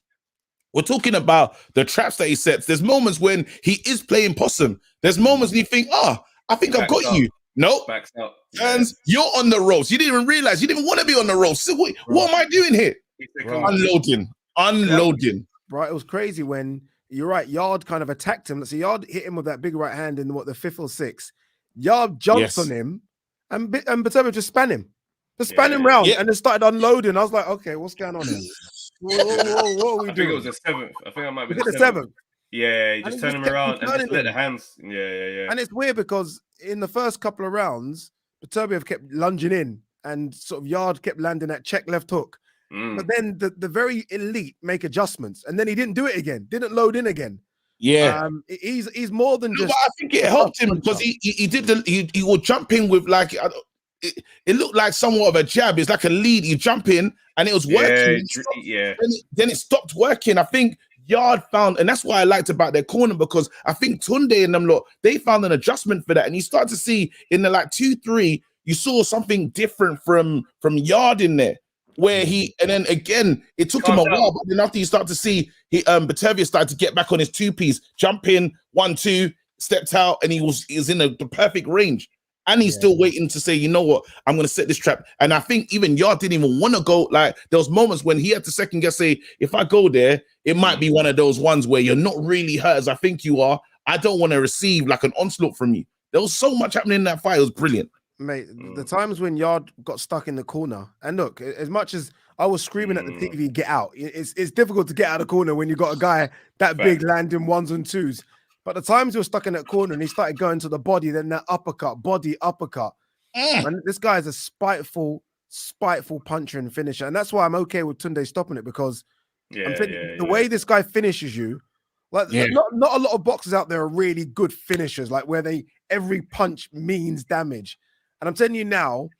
we're talking about the traps that he sets. There's moments when he is playing possum. There's moments when you think, I think I've got you. Nope. Backs up. And you're on the ropes. You didn't even realize you didn't want to be on the ropes. So what am I doing here? Unloading. Right. It was crazy when you're right. Yarde kind of attacked him. So Yarde hit him with that big right hand in the fifth or sixth. Yarde jumps on him and Beterbiev just span him. Just span him round and then started unloading. I was like, okay, what's going on here? What are we doing? I think it was the seventh. I think I might be the seventh. Yeah, you just turn him around and just let the hands. Yeah. And it's weird because in the first couple of rounds, Beterbiev kept lunging in and sort of Yarde kept landing that check left hook. But then the very elite make adjustments, and then he didn't do it again. Didn't load in again. Yeah, he's more than just. I think it helped him because he would jump in with like it looked like somewhat of a jab. It's like a lead. You jump in and it was working. Then it stopped working. I think Yarde found, and that's what I liked about their corner, because I think Tunde and them lot, they found an adjustment for that, and you start to see in the like 2-3, you saw something different from Yarde in there. Where and then again, it took him a while, but then after you start to see Beterbiev started to get back on his two-piece, jump in, 1-2, stepped out, and he was in the perfect range. And he's still waiting to say, you know what, I'm going to set this trap. And I think even Yarde didn't even want to go. Like, there was moments when he had to second guess, say, if I go there, it might be one of those ones where you're not really hurt as I think you are. I don't want to receive like an onslaught from you. There was so much happening in that fight. It was brilliant. Mate, the times when Yarde got stuck in the corner, and look, as much as I was screaming at the TV, get out, it's difficult to get out of the corner when you got a guy that big landing ones and twos. But the times he was stuck in that corner and he started going to the body, then that body uppercut. And this guy is a spiteful puncher and finisher. And that's why I'm okay with Tunde stopping it, because the way this guy finishes you, like not a lot of boxers out there are really good finishers, like where every punch means damage. And I'm telling you now,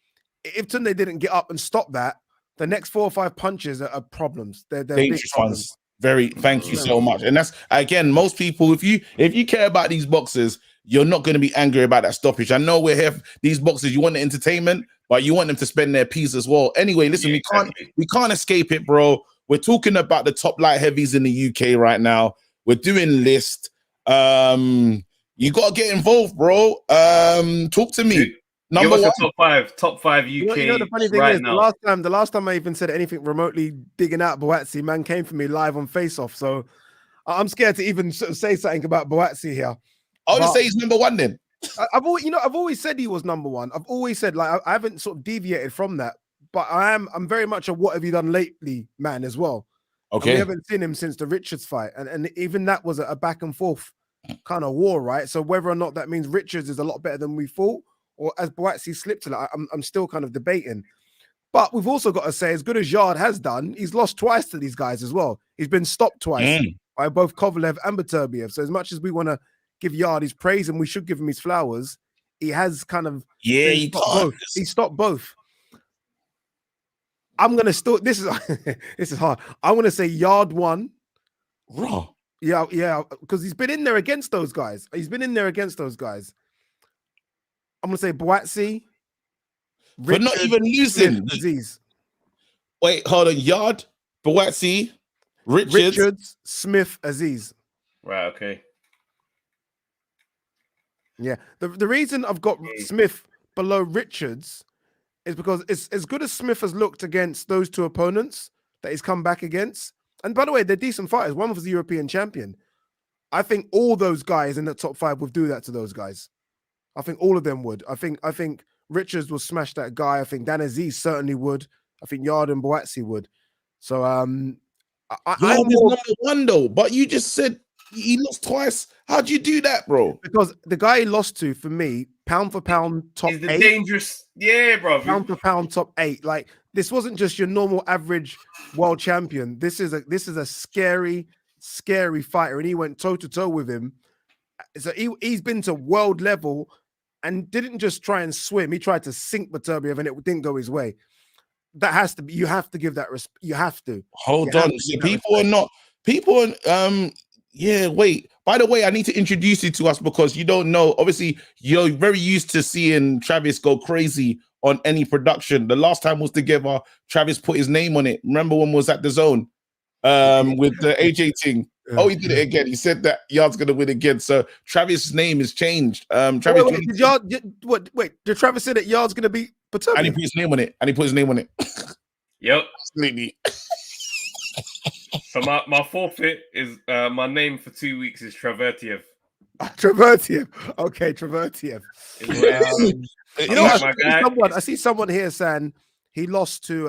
if Tunde didn't get up and stop that, the next 4 or 5 punches are problems. They're big problems. Thank you so much. And that's, again, most people, if you care about these boxers, you're not going to be angry about that stoppage. I know we're here, these boxers, you want the entertainment, but you want them to spend their piece as well. Anyway, listen, we can't escape it, bro. We're talking about the top light heavies in the UK right now. We're doing list. You got to get involved, bro. Talk to me. Number one. Top five UK. You know the funny thing is, now. the last time I even said anything remotely digging out Boatsi, man came for me live on Face Off. So I'm scared to even say something about Boatsi here. I'll just say he's number one then. I've always said he was number one. I've always said, like, I haven't sort of deviated from that, but I'm very much a what have you done lately man as well. Okay. And we haven't seen him since the Richards fight. And even that was a back and forth kind of war, right? So whether or not that means Richards is a lot better than we thought, or as Boatsy slipped to it, I'm still kind of debating. But we've also got to say, as good as Yarde has done, he's lost twice to these guys as well. He's been stopped twice by both Kovalev and Beterbiev. So as much as we want to give Yarde his praise and we should give him his flowers, he has kind of he stopped both. I'm gonna still this is hard. I'm gonna say Yarde won. Raw. Yeah, because he's been in there against those guys. I'm gonna say Boatsy. But not even losing. Aziz. Wait, hold on. Yarde, Boatsy, Richards, Smith, Aziz. Right, okay. Yeah. The reason I've got Smith below Richards is because it's as good as Smith has looked against those two opponents that he's come back against. And by the way, they're decent fighters. One was the European champion. I think all those guys in the top 5 would do that to those guys. I think all of them would. I think Richards will smash that guy. I think Dan Aziz certainly would. I think Yarde and Boatsy would. So I'm number one though, but you just said he lost twice. How'd you do that, bro? Because the guy he lost to, for me, pound for pound, top 8. Dangerous, bro. Pound for pound, top 8. Like, this wasn't just your normal average world champion. This is a scary, scary fighter, and he went toe to toe with him. So he's been to world level and didn't just try and swim. He tried to sink Beterbiev, and it didn't go his way. That has to be. You have to give that respect. You have to. Hold on. See, yeah, wait. By the way, I need to introduce you to us because you don't know. Obviously, you're very used to seeing Travis go crazy on any production. The last time was together, Travis put his name on it. Remember when we was at the Zone with the AJ thing? Oh, he did it again. He said that Yarde's going to win again. So Travis' name has changed. Travis, did Travis say that Yarde's going to beat Beterbiev? And he put his name on it. Yep. Absolutely. So my forfeit is my name for 2 weeks is Travertiev. Travertiev. Okay, Travertiev. I see someone here saying he lost to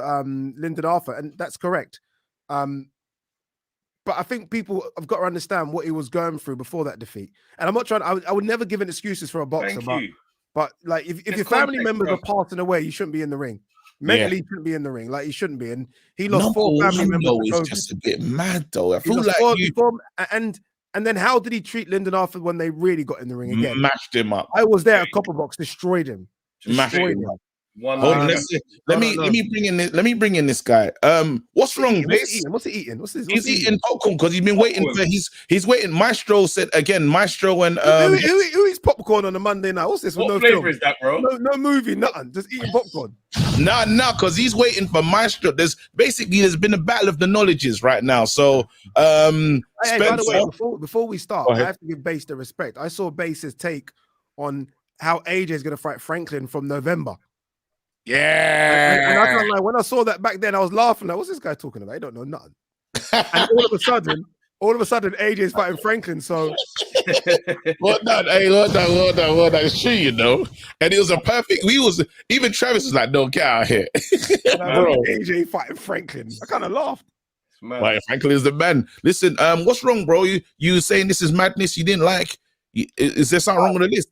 Lyndon Arthur, and that's correct. But I think people have got to understand what he was going through before that defeat. And I'm not trying. I would never give an excuses for a boxer, but like if your family members are passing away, you shouldn't be in the ring. Mentally, he shouldn't be in the ring. Like, he shouldn't be. And he lost 4 family members. It's just a bit mad, though. I feel like and then how did he treat Lyndon Arthur when they really got in the ring again? Mashed him up. I was there at Copper Box, destroyed him. Let me bring in this guy. What's wrong? What's he eating? He's eating popcorn because he's been waiting for he's waiting. Maestro said again. Maestro and who eats popcorn on a Monday night? What's this? What flavor is that, bro? No movie, nothing. Just eating popcorn. Nah, because he's waiting for Maestro. There's been a battle of the knowledges right now. So by the way, before we start, I have to give Base the respect. I saw Base's take on how AJ is going to fight Franklin from November. Yeah, and I can't lie, when I saw that back then, I was laughing. Like, what's this guy talking about? I don't know nothing. And all of a sudden, AJ is fighting Franklin. So what that? It's true, you know. And it was a perfect. Even Travis was like, "No, get out here." Bro, AJ fighting Franklin. I kind of laughed. Like, Franklin is the man. Listen, what's wrong, bro? You saying this is madness? You didn't like? Is there something wrong with the list?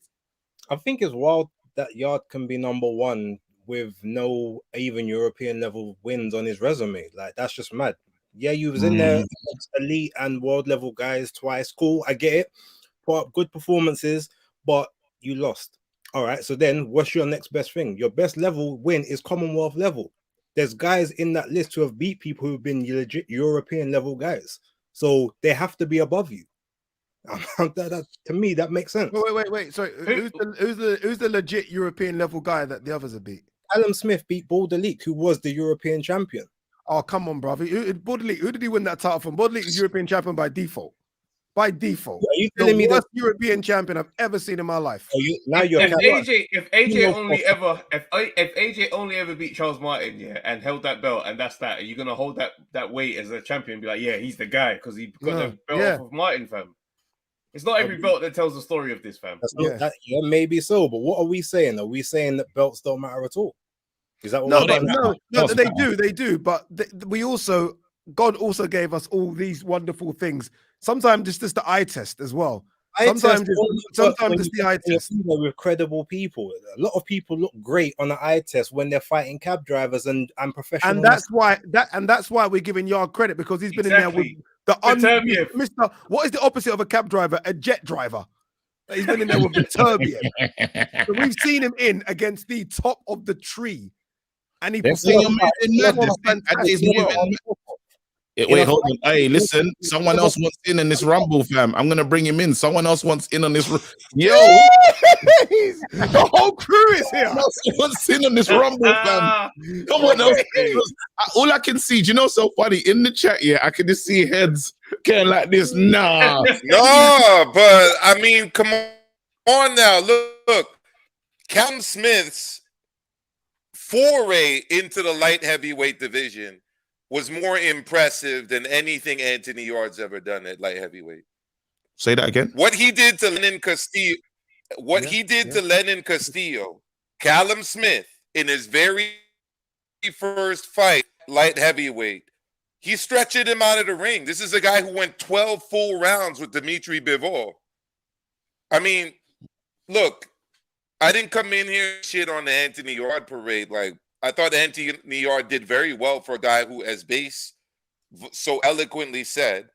I think it's wild that Yarde can be number one with no even European level wins on his resume. Like, that's just mad. Yeah, you was in there elite and world level guys twice. Cool, I get it. Put up good performances, but you lost. All right, so then what's your next best thing? Your best level win is Commonwealth level. There's guys in that list who have beat people who've been legit European level guys. So they have to be above you. To me, that makes sense. Wait. So who's the legit European level guy that the others have beat? Callum Smith beat Border-League, who was the European champion. Oh, come on, brother. Border-League, who did he win that title from? Border-League is European champion by default. By default. Are you telling me that's the European champion I've ever seen in my life? If AJ only ever beat Charles Martin, and held that belt, and that's that, are you gonna hold that weight as a champion and be like, yeah, he's the guy because he got the belt off of Martin, fam? It's not every belt that tells the story of this, fam. Yeah, maybe so. But what are we saying? Are we saying that belts don't matter at all? Is that what no, they do. But we also, God also gave us all these wonderful things. Sometimes it's just the eye test as well. Sometimes it's the eye test with credible people. A lot of people look great on the eye test when they're fighting cab drivers and professional. And that's why we're giving Yarde credit, because he's been in there with the Mr. What is the opposite of a cab driver? A jet driver. He's been in there with Beterbiev. So we've seen him in against the top of the tree, and he performed fantastic. Wait, hold on. Hey, listen, someone else wants in this rumble, fam. I'm gonna bring him in. Someone else wants in on this. Yo, the whole crew is here. Someone else wants in on this rumble, fam. Come on, all I can see, do you know, so funny in the chat. Yeah, I can just see heads getting like this. Nah, no, but I mean, come on now. Look, Callum Smith's foray into the light heavyweight division was more impressive than anything Anthony Yarde's ever done at light heavyweight. Say that again. What he did to Lenin Castillo, to Lenin Castillo, Callum Smith in his very first fight, light heavyweight, he stretched him out of the ring. This is a guy who went 12 full rounds with Dimitri Bivol. I mean, look, I didn't come in here shit on the Anthony Yarde parade. Like, I thought Anthony Yarde did very well for a guy who, as Base so eloquently said,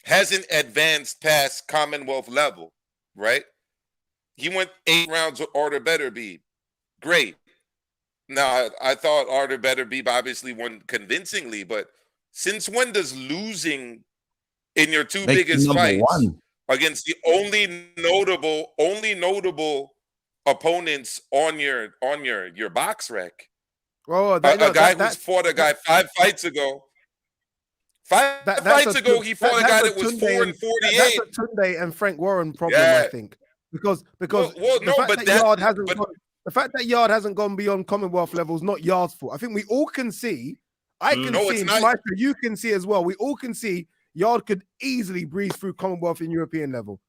hasn't advanced past Commonwealth level, right? He went 8 rounds with Artur Beterbiev. Great. Now, I thought Artur Beterbiev obviously won convincingly, but since when does losing in your two biggest fights against the only notable opponents on your box rec? Well, a guy who's fought a guy 5 fights ago. Five fights ago, he fought a guy that was 4 and 48. That's a Tunde and Frank Warren problem, I think, because the fact that Yarde hasn't gone beyond Commonwealth levels, not Yarde's fault. I think we all can see. I can see. Maestro, you can see as well. We all can see Yarde could easily breeze through Commonwealth and European level.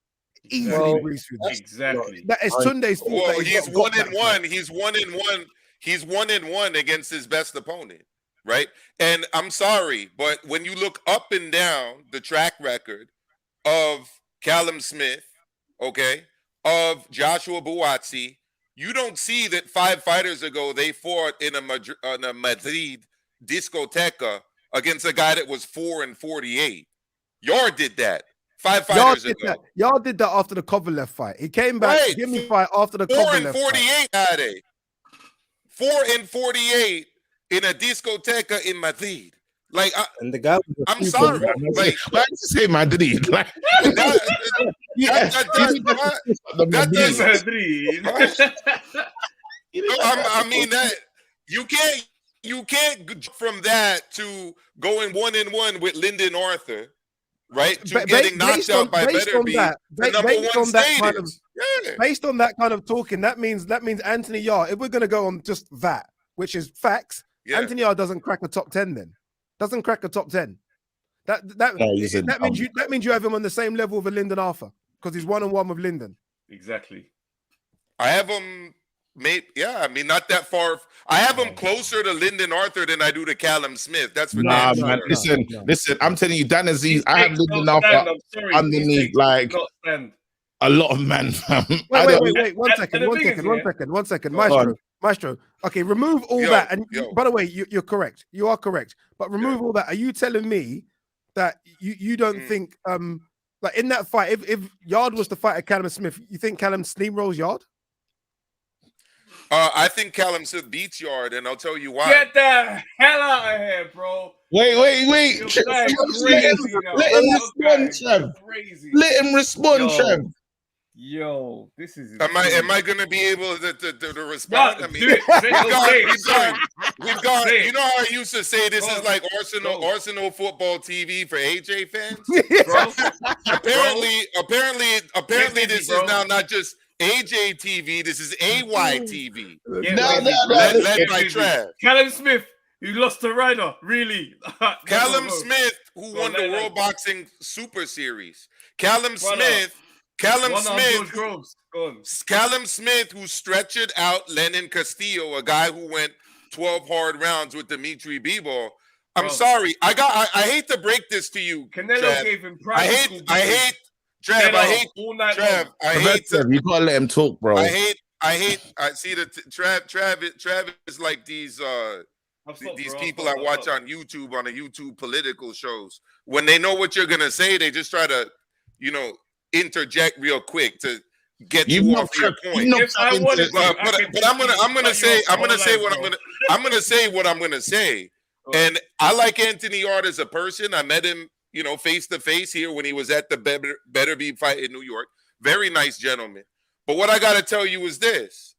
Easily breeze through. Exactly. That is Tunde's fault. Well, he's 1-1. He's 1-1. He's 1-1 against his best opponent, right? And I'm sorry, but when you look up and down the track record of Callum Smith, okay, of Joshua Buatsi, you don't see that 5 fighters ago they fought in a Madrid discoteca against a guy that was 4 and 48. Yarde did that 5 fighters ago. Yarde did that after the Kovalev fight. He came back, give me fight after the 4 and 48 fight. 4 and 48 in a discoteca in Madrid. Like, and the guy, I'm sorry. Like, why did you say Madrid? Like, that does I mean that you can't from that to going 1-1 with Lyndon Arthur, right? To getting knocked out by Beterbiev. Based on that kind of talking, that means Anthony Yarde, if we're going to go on just that, which is facts, Anthony Yarde doesn't crack a top 10 then. Doesn't crack a top 10. That means you have him on the same level with Lyndon Arthur, because he's 1-1 with Lyndon. Exactly. I have him I mean, not that far. I have him closer to Lyndon Arthur than I do to Callum Smith. That's for man. Listen. I'm telling you, Dan Aziz, I have Lyndon Arthur underneath like a lot of men. Wait. One second. Maestro. Okay, remove all that. And by the way, you're correct. You are correct. But remove all that. Are you telling me that you don't think like in that fight, if Yarde was to fight at Callum Smith, you think Callum steamrolls Yarde? I think Callum Smith beats Yarde, and I'll tell you why. Get the hell out of here, bro. Wait. Let him respond, Trev. Yo, this is. Am I going to be able to respond? No, I mean, do it. we've got. You know how I used to say this is like Arsenal football TV for AJ fans. Apparently, this is now not just AJ TV. This is AY TV. Led by Trav. Callum Smith, who lost to Ryder, really. Callum Smith, who won the World Boxing Super Series. Callum Smith, Callum Smith, who stretched out Lenin Castillo, a guy who went 12 hard rounds with Dimitri Bivol. I'm sorry. I hate to break this to you. Canelo Trav. gave him I hate Trav. You gotta let him talk, bro. I see that Trav is like these people I watch on YouTube, on the YouTube political shows. When they know what you're gonna say, they just try to, interject real quick to get you off your point. But I'm gonna say what I'm gonna say. And I like Anthony Yarde as a person. I met him, face to face here when he was at the Beterbiev fight in New York. Very nice gentleman. But what I got to tell you is this.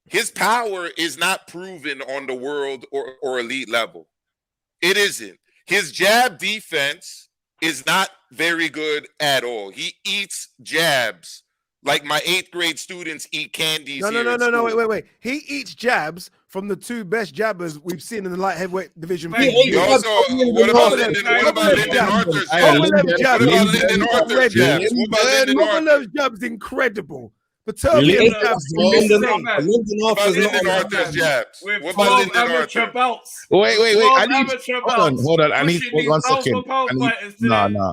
His power is not proven on the world or elite level. It isn't. His jab defense is not very good at all. He eats jabs like my 8th grade students eat candies. No, wait. He eats jabs from the 2 best jabbers we've seen in the light heavyweight division. What about Lyndon Arthur's jabs? Romanov's jabs incredible. Beterbiev jabs. Lyndon Arthur's jabs. What about Lyndon Arthur? Wait. Hold on. I need 1 second.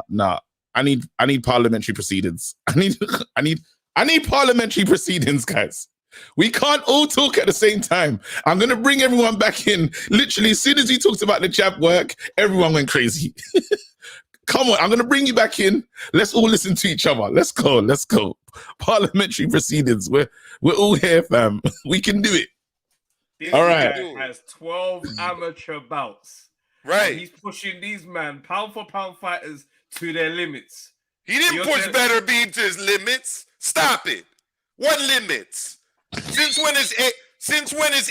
Nah. I need parliamentary proceedings. I need parliamentary proceedings, guys. We can't all talk at the same time. I'm going to bring everyone back in. Literally, as soon as we talked about the jab work, everyone went crazy. Come on, I'm going to bring you back in. Let's all listen to each other. Let's go. Parliamentary proceedings. We're all here, fam. We can do it. This all right. guy has 12 amateur bouts. Right. And he's pushing these pound for pound fighters to their limits. He didn't push Beterbiev to his limits. Stop it. What limits? Since when is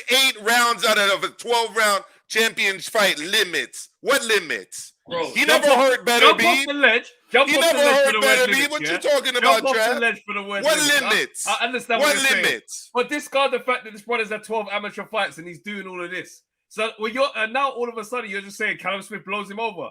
8 rounds out of a 12-round champions fight limits? What limits? Bro, he never hurt Beterbiev. Jump off the ledge. He never hurt Beterbiev. What you talking about, Trav? What limits? I understand what limits. But discard the fact that this brother's had 12 amateur fights and he's doing all of this. So now all of a sudden you're just saying Callum Smith blows him over.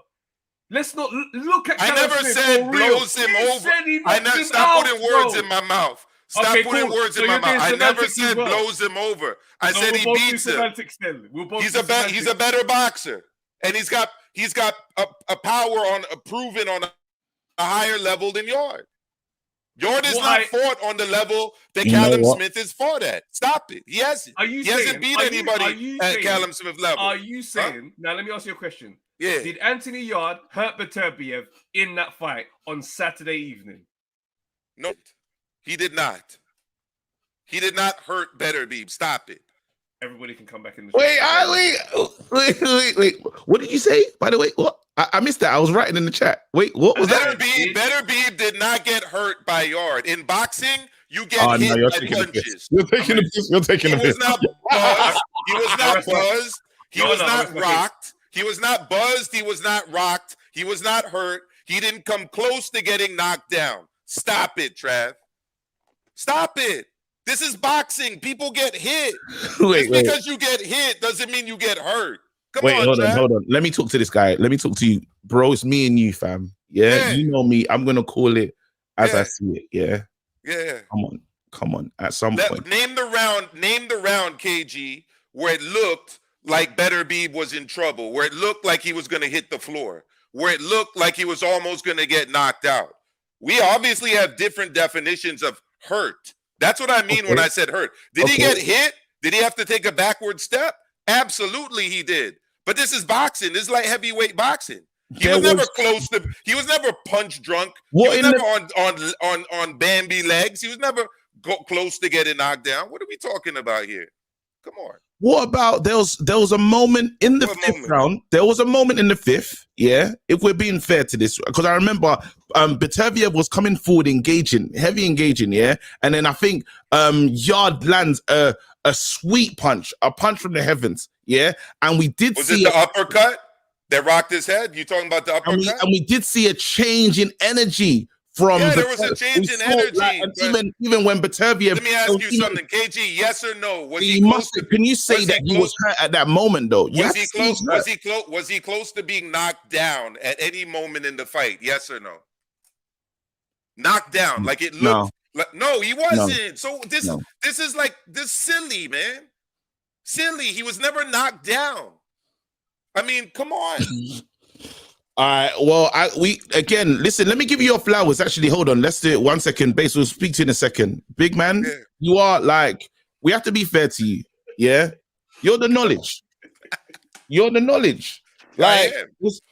Let's not look at. I never said blows him over. I never stop putting words in my mouth. Stop putting words in my mouth. I never said blows him over. I said he beats him. He's a better boxer, and he's got a power proven on a higher level than Yarde. Yarde is not fought on the level that Callum Smith is fought at. Stop it. He hasn't. He hasn't beat anybody at Callum Smith level. Are you saying? Now let me ask you a question. Yeah. Did Anthony Yarde hurt Beterbiev in that fight on Saturday evening? No, he did not. He did not hurt Beterbiev. Stop it. Everybody can come back in the Wait. What did you say, by the way? What? I missed that. I was writing in the chat. Wait, what was that? Beterbiev did not get hurt by Yarde. In boxing, you get hit by punches. You're taking a piss. He was not buzzed. He was not buzzed. He was not rocked. He was not buzzed. He was not rocked. He was not hurt. He didn't come close to getting knocked down. Stop it, Trav. Stop it. This is boxing. People get hit. Because you get hit doesn't mean you get hurt. Come on, hold on. Let me talk to this guy. Let me talk to you. Bro, it's me and you, fam. Yeah. You know me. I'm going to call it as I see it. Yeah. Yeah. Come on. At some point. Name the round, KG, where it looked like Beterbiev was in trouble, where it looked like he was going to hit the floor, where it looked like he was almost going to get knocked out. We obviously have different definitions of hurt. That's what I mean when I said hurt. Did he get hit? Did he have to take a backward step? Absolutely he did. But this is boxing. This is like heavyweight boxing. He was never close to. He was never punch drunk. He was never on Bambi legs. He was never close to getting knocked down. What are we talking about here? Come on. What about there was a moment in the fifth round? There was a moment in the fifth, yeah. If we're being fair to this, because I remember Beterbiev was coming forward, heavy engaging, yeah. And then I think Yarde lands a sweet punch, a punch from the heavens, yeah. And we did see it the uppercut that rocked his head. You talking about the uppercut? And we did see a change in energy. There was a change in energy. Even when Beterbiev. Let me ask you something, KG. Yes or no? Can you say that he was hurt at that moment, though? Was he close to being knocked down at any moment in the fight? Yes or no? knocked down. No. Like it looked. No, he wasn't. No. So this is like this silly, man. Silly. He was never knocked down. I mean, come on. All right. Well, listen, let me give you your flowers. Actually, hold on. Let's do it 1 second. Base, we'll speak to you in a second. Big man, you are like, we have to be fair to you. Yeah. You're the knowledge. You're the knowledge. Like,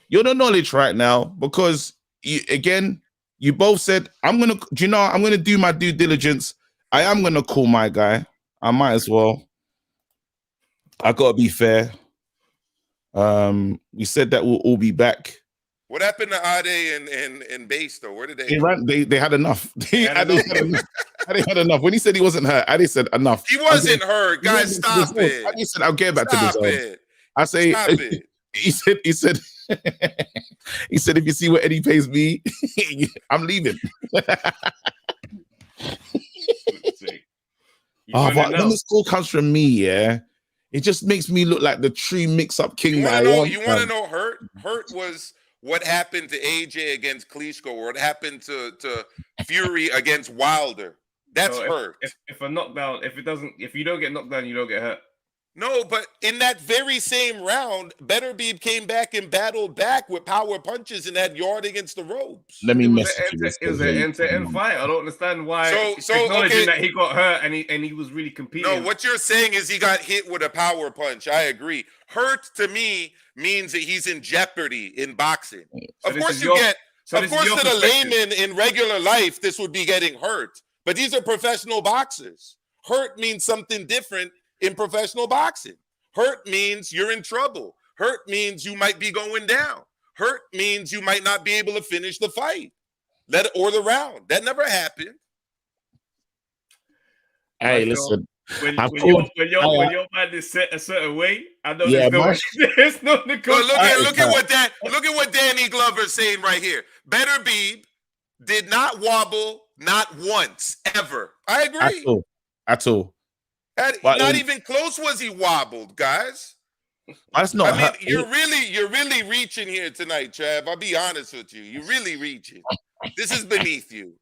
you're the knowledge right now because you both said, I'm going to do my due diligence. I am going to call my guy. I might as well. I got to be fair. We said that we'll all be back. What happened to Ade and Base though? Where did they? They had enough. They had enough. When he said he wasn't hurt, Ade said enough. He wasn't hurt, guys. Stop it. Ade said, "I'll get back to this." It. I say, stop it. He said, if you see what Eddie pays me, I'm leaving. But when this call comes from me, yeah. It just makes me look like the true mix-up king. You want to know hurt? Hurt was what happened to AJ against Klitschko, or what happened to Fury against Wilder. That's hurt. If a knockdown, if you don't get knocked down, you don't get hurt. No, but in that very same round, Beterbiev came back and battled back with power punches and had Yarde against the ropes. Let me message you. It was an end-to-end fight. I don't understand why. So acknowledging that he got hurt and he was really competing. No, what you're saying is he got hit with a power punch. I agree. Hurt to me means that he's in jeopardy in boxing. So of course, to the layman in regular life, this would be getting hurt. But these are professional boxers. Hurt means something different in professional boxing. Hurt means you're in trouble. Hurt means you might be going down. Hurt means you might not be able to finish the fight or the round. That never happened. Hey, listen. When your mind is set a certain way, I know there's no negotiation. Look at what Danny Glover's saying right here. Beterbiev did not wobble, not once, ever. I agree. At all. Not even close was he wobbled, guys. That's not. I mean, you're really reaching here tonight, Trav. I'll be honest with you. You're really reaching. This is beneath you.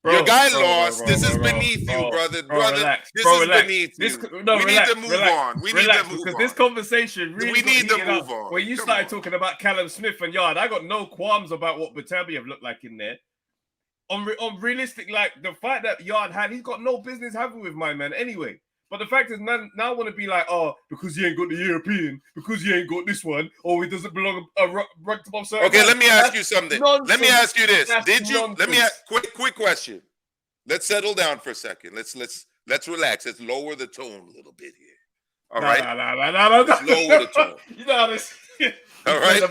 Your guy lost. This is beneath you, brother. Relax, this is beneath you. We need to move on. We need to move on. Because this conversation really. We need to move on. When you started talking about Callum Smith and Yarde, I got no qualms about what Beterbiev looked like in there. On realistic, like the fight that Yarde had, he's got no business having with my man anyway. But the fact is, now I want to be like, because he ain't got the European, because he ain't got this one, or he doesn't belong ranked above certain. Okay, let me ask you something. Let me ask you this. Let me ask quick question. Let's settle down for a second. Let's relax. Let's lower the tone a little bit here. All right. Let's lower the tone. You know how this. All right.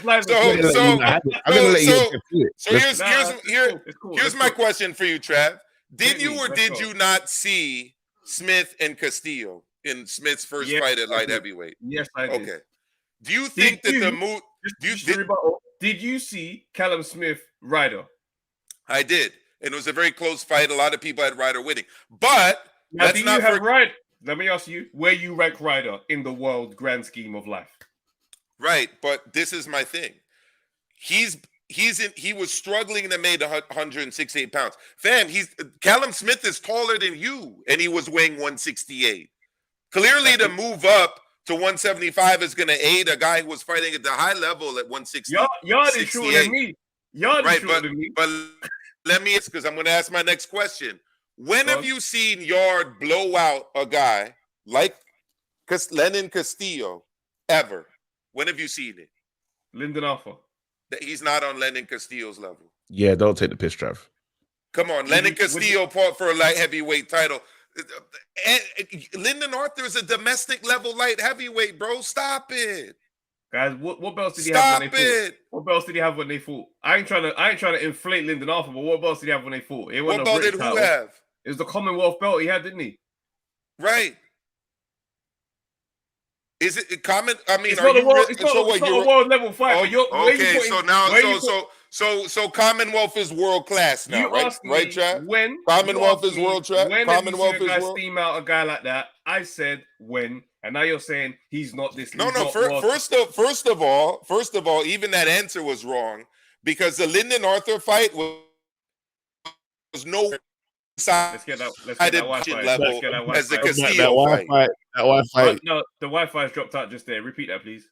Here's my question for you, Trav. Did you or did you not see Smith and Castillo in Smith's first fight at light heavyweight? Yes, I did. Okay. Do you think the move? Did you see Callum Smith Ryder? I did, and it was a very close fight. A lot of people had Ryder winning, but now, do you have Ryder? Let me ask you, where you rank Ryder in the world grand scheme of life? Right, but this is my thing. He was struggling to make 168 pounds. Fam, Callum Smith is taller than you, and he was weighing 168. Clearly, to move up to 175 is going to aid a guy who was fighting at the high level at 160. Yarde is shorter than me. But let me ask, because I'm going to ask my next question. When have you seen Yarde blow out a guy like Lenin Castillo ever? When have you seen it? Lyndon Alpha. He's not on Lenin Castillo's level. Yeah, don't take the piss, Trav. Come on, Lenin Castillo fought for a light heavyweight title. Lyndon Artur is a domestic level light heavyweight, bro. Stop it, guys. What belts did he have when they fought? What belts did he have when they fought? I ain't trying to inflate Lyndon Arthur, but what belts did he have when they fought? What belt did who have? It was the Commonwealth belt he had, didn't he? Right. Is it common? I mean, it's not a world level fight. So Commonwealth is world class now, right, Chad? When Commonwealth is world class. Commonwealth is world. Steam out a guy like that. I said when, and now you're saying he's not this. No. First of all, even that answer was wrong because the Lyndon Arthur fight was no Let's get that Wi-Fi. level as the That Castillo fight. Wi-Fi. No, the Wi-Fi has dropped out just there. Repeat that, please.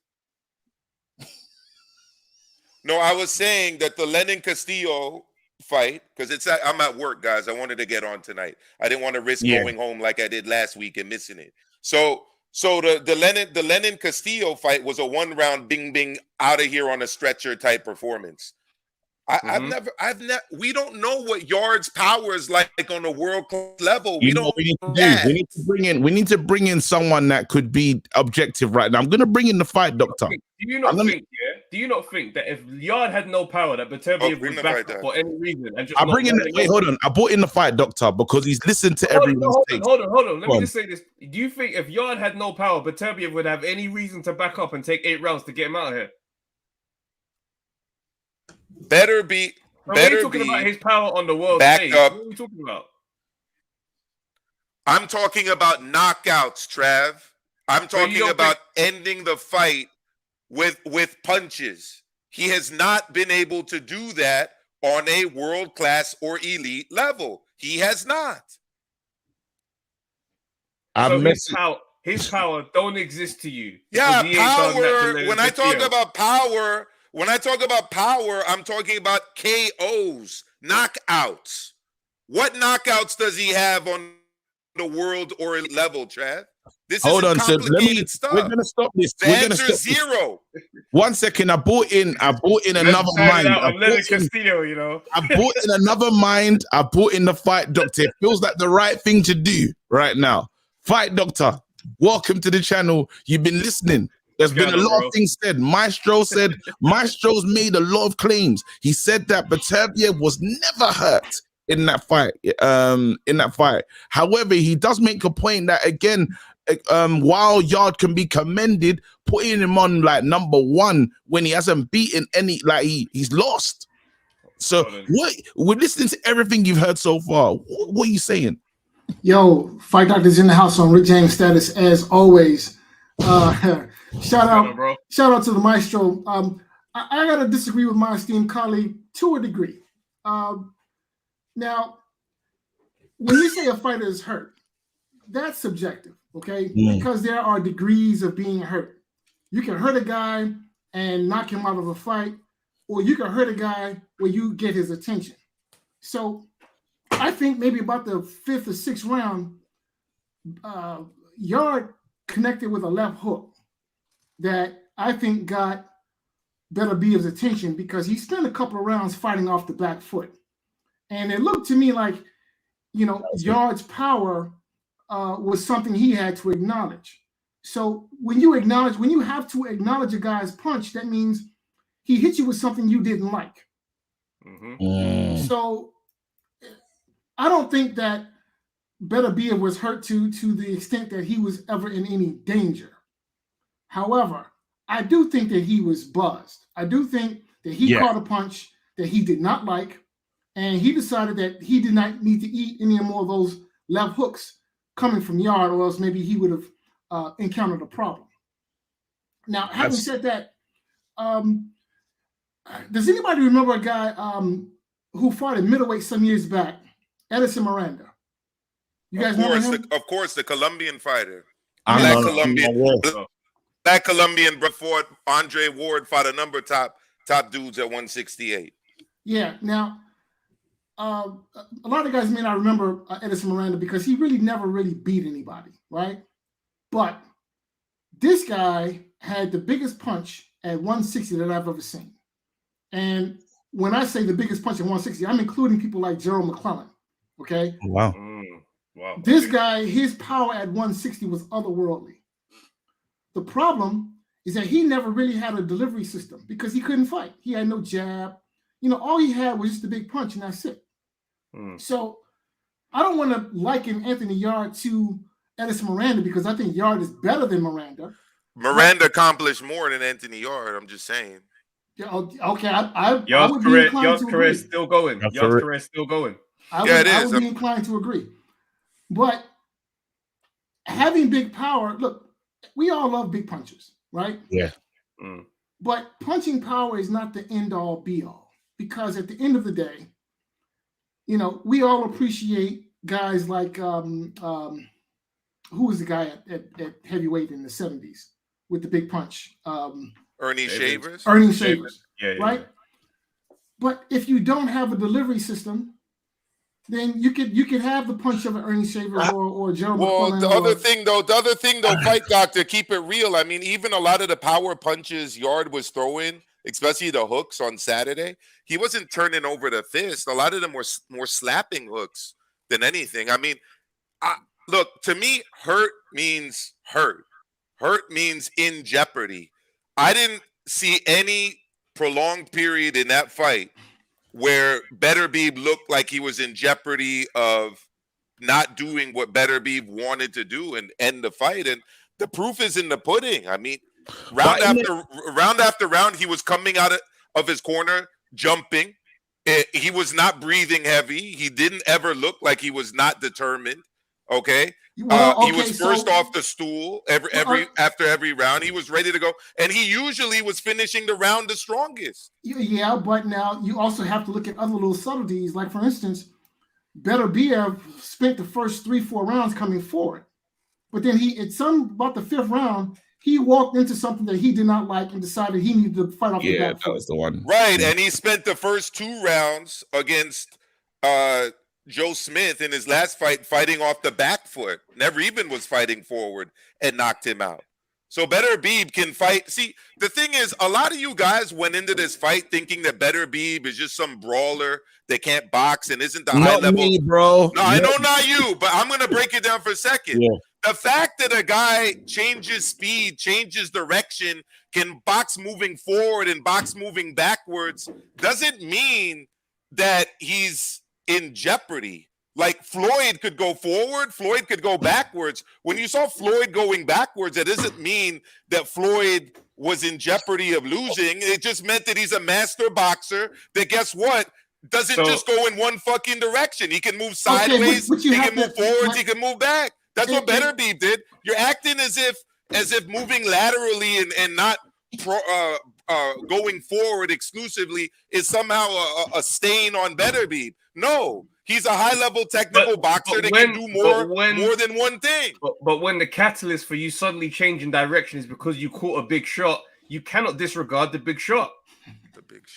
No, I was saying that the Lenin Castillo fight, because I'm at work, guys. I wanted to get on tonight. I didn't want to risk going home like I did last week and missing it. So the Lenin Castillo fight was a 1-round bing bing out of here on a stretcher type performance. We don't know what Yarde's power is like on a world class level. We need to bring in someone that could be objective right now. I'm gonna bring in the fight doctor. Do you not think that if Yarde had no power, that Beterbiev would back up for any reason and just hold on. I brought in the fight doctor because he's listened to everyone's takes. Hold on. Let me just say this. Do you think if Yarde had no power, Beterbiev would have any reason to back up and take 8 rounds to get him out of here? Better be talking about his power on the world stage. What are we talking about? I'm talking about knockouts, Trav. I'm talking about ending the fight with punches. He has not been able to do that on a world-class or elite level. He has not. His power don't exist to you. Yeah, power. When I talk about power, I'm talking about KOs, knockouts. What knockouts does he have on the world or elite level, Trav? This is complicated stuff. We're gonna stop this. The answer is 0. 1 second. I brought in another mind. I'm Lenin Castillo, you know. I brought in another mind. I brought in the fight doctor. It feels like the right thing to do right now. Fight doctor, welcome to the channel. You've been listening. There's been a lot of things said. Maestro's made a lot of claims. He said that Beterbiev was never hurt in that fight. However, he does make a point that again, while Yarde can be commended, putting him on like number 1 when he hasn't beaten any, like he's lost. So we're listening to everything you've heard so far. What are you saying? Yo, Fight Doctor's in the house on Rick James status as always. Shout out to the Maestro. I gotta disagree with my esteemed colleague to a degree. Now, when you say a fighter is hurt, that's subjective, okay? Because there are degrees of being hurt. You can hurt a guy and knock him out of a fight, or you can hurt a guy where you get his attention. So I think maybe about the 5th or 6th round, Yarde connected with a left hook that I think got Beterbiev's attention because he spent a couple of rounds fighting off the back foot. And it looked to me like, Yarde's power was something he had to acknowledge. So when you have to acknowledge a guy's punch, that means he hit you with something you didn't like. So I don't think that Beterbiev was hurt to the extent that he was ever in any danger. However, I do think that he was buzzed. I do think that he caught a punch that he did not like, and he decided that he did not need to eat any more of those left hooks coming from Yarde, or else maybe he would have encountered a problem. Now, having said that, does anybody remember a guy who fought at middleweight some years back, Edison Miranda? You guys know him? Of course, the Colombian fighter. Black Colombian before Andre Ward fought a number of top dudes at 168. Yeah. Now, a lot of guys may not remember Edison Miranda because he really never really beat anybody, right? But this guy had the biggest punch at 160 that I've ever seen. And when I say the biggest punch at 160, I'm including people like Gerald McClellan. Okay. Wow. Wow. This guy, his power at 160 was otherworldly. The problem is that he never really had a delivery system because he couldn't fight. He had no jab. All he had was just a big punch, and that's it. So I don't want to liken Anthony Yarde to Edison Miranda because I think Yarde is better than Miranda. Miranda accomplished more than Anthony Yarde. I'm just saying. Yeah, okay, Yarde's career is still going. Yarde's career is still going. I would be inclined to agree. But having big power, look, we all love big punches, right? Yeah. But punching power is not the end all be all because at the end of the day, you know, we all appreciate guys like who was the guy at heavyweight in the 70s with the big punch? Ernie Shavers. Ernie Shavers, yeah, right? But if you don't have a delivery system, then you could have the punch of an Ernie Shavers or Gerald Well, McClellan the other thing though, Fight Doctor, keep it real. I mean, even a lot of the power punches Yarde was throwing, especially the hooks on Saturday, he wasn't turning over the fist. A lot of them were more slapping hooks than anything. I mean, look, to me, hurt means hurt. Hurt means in jeopardy. I didn't see any prolonged period in that fight where Beterbiev looked like he was in jeopardy of not doing what Beterbiev wanted to do and end the fight. And the proof is in the pudding. I mean, round after round, he was coming out of his corner, jumping. He was not breathing heavy. He didn't ever look like he was not determined. Okay. He was first off the stool after every round. He was ready to go, and he usually was finishing the round the strongest. Yeah, but now you also have to look at other little subtleties. Like, for instance, Beterbiev spent the first 3-4 rounds coming forward, but then about the 5th round, he walked into something that he did not like and decided he needed to fight off the back foot. That was the one. Right, and he spent the first 2 rounds against Joe Smith in his last fight fighting off the back foot. Never even was fighting forward and knocked him out. So Beterbiev can fight. See, the thing is, a lot of you guys went into this fight thinking that Beterbiev is just some brawler that can't box and isn't the high level. Me, bro. No, I know not you, but I'm going to break it down for a second. Yeah. The fact that a guy changes speed, changes direction, can box moving forward and box moving backwards doesn't mean that he's in jeopardy. Like, Floyd could go forward, Floyd could go backwards. When you saw Floyd going backwards, it doesn't mean that Floyd was in jeopardy of losing. It just meant that he's a master boxer that, guess what, doesn't just go in one fucking direction. He can move sideways, he can move forwards, he can move back. That's what Beterbiev did. You're acting as if moving laterally and not going forward exclusively is somehow a stain on Beterbiev. No, he's a high-level technical boxer that can do more than one thing. But when the catalyst for you suddenly changing direction is because you caught a big shot, you cannot disregard the big shot.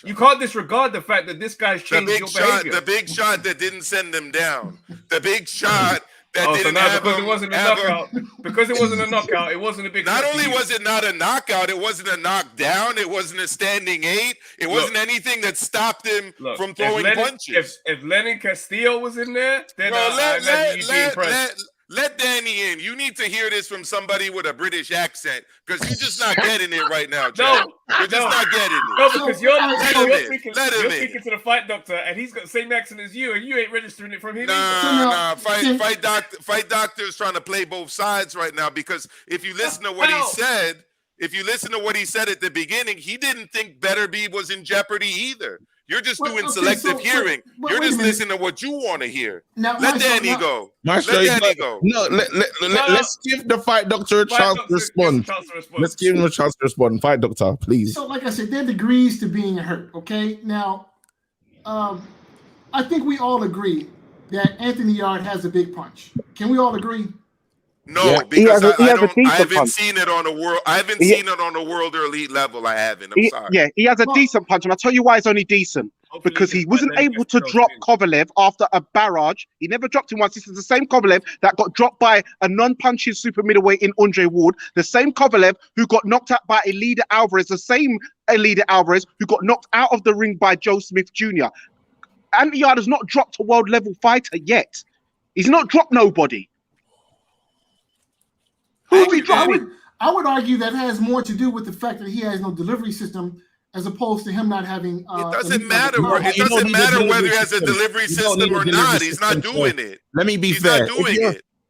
You can't disregard the fact that this guy's changed your behavior. The big shot that didn't send him down. The big shot that didn't because it wasn't a knockout. Because it wasn't a knockout, it wasn't a big shot. Not only was it not a knockout, it wasn't a knockdown, it wasn't a standing 8, it wasn't anything that stopped him from throwing punches. If Lenin Castillo was in there, then let Danny in. You need to hear this from somebody with a British accent because you're just not getting it right now, Jack. You're just not getting it. No, because you're speaking to the Fight Doctor, and he's got the same accent as you, and you ain't registering it from him. Nah. Fight Doctor is trying to play both sides right now because if you listen to what he said, at the beginning, he didn't think Beterbiev was in jeopardy either. You're just doing selective hearing. You're just listening to what you want to hear. Let Danny go. Let Danny go. No, let's give the Fight Doctor a chance to respond. Let's give him a chance to respond. Fight Doctor, please. So, like I said, there are degrees to being hurt. Okay, now, I think we all agree that Anthony Yarde has a big punch. Can we all agree? No, because I haven't seen it on a world. I haven't seen it on a world or elite level. I haven't. I'm sorry. Yeah, he has a decent punch, and I'll tell you why it's only decent. Because he wasn't able to drop Kovalev after a barrage. He never dropped him once. This is the same Kovalev that got dropped by a non-punching super middleweight in Andre Ward. The same Kovalev who got knocked out by Elida Alvarez. The same Elida Alvarez who got knocked out of the ring by Joe Smith Jr. Anthony Yarde has not dropped a world level fighter yet. He's not dropped nobody. I would argue that has more to do with the fact that he has no delivery system as opposed to him not having. It doesn't matter. It doesn't matter whether he has a delivery system or not. He's not doing it. Let me be fair.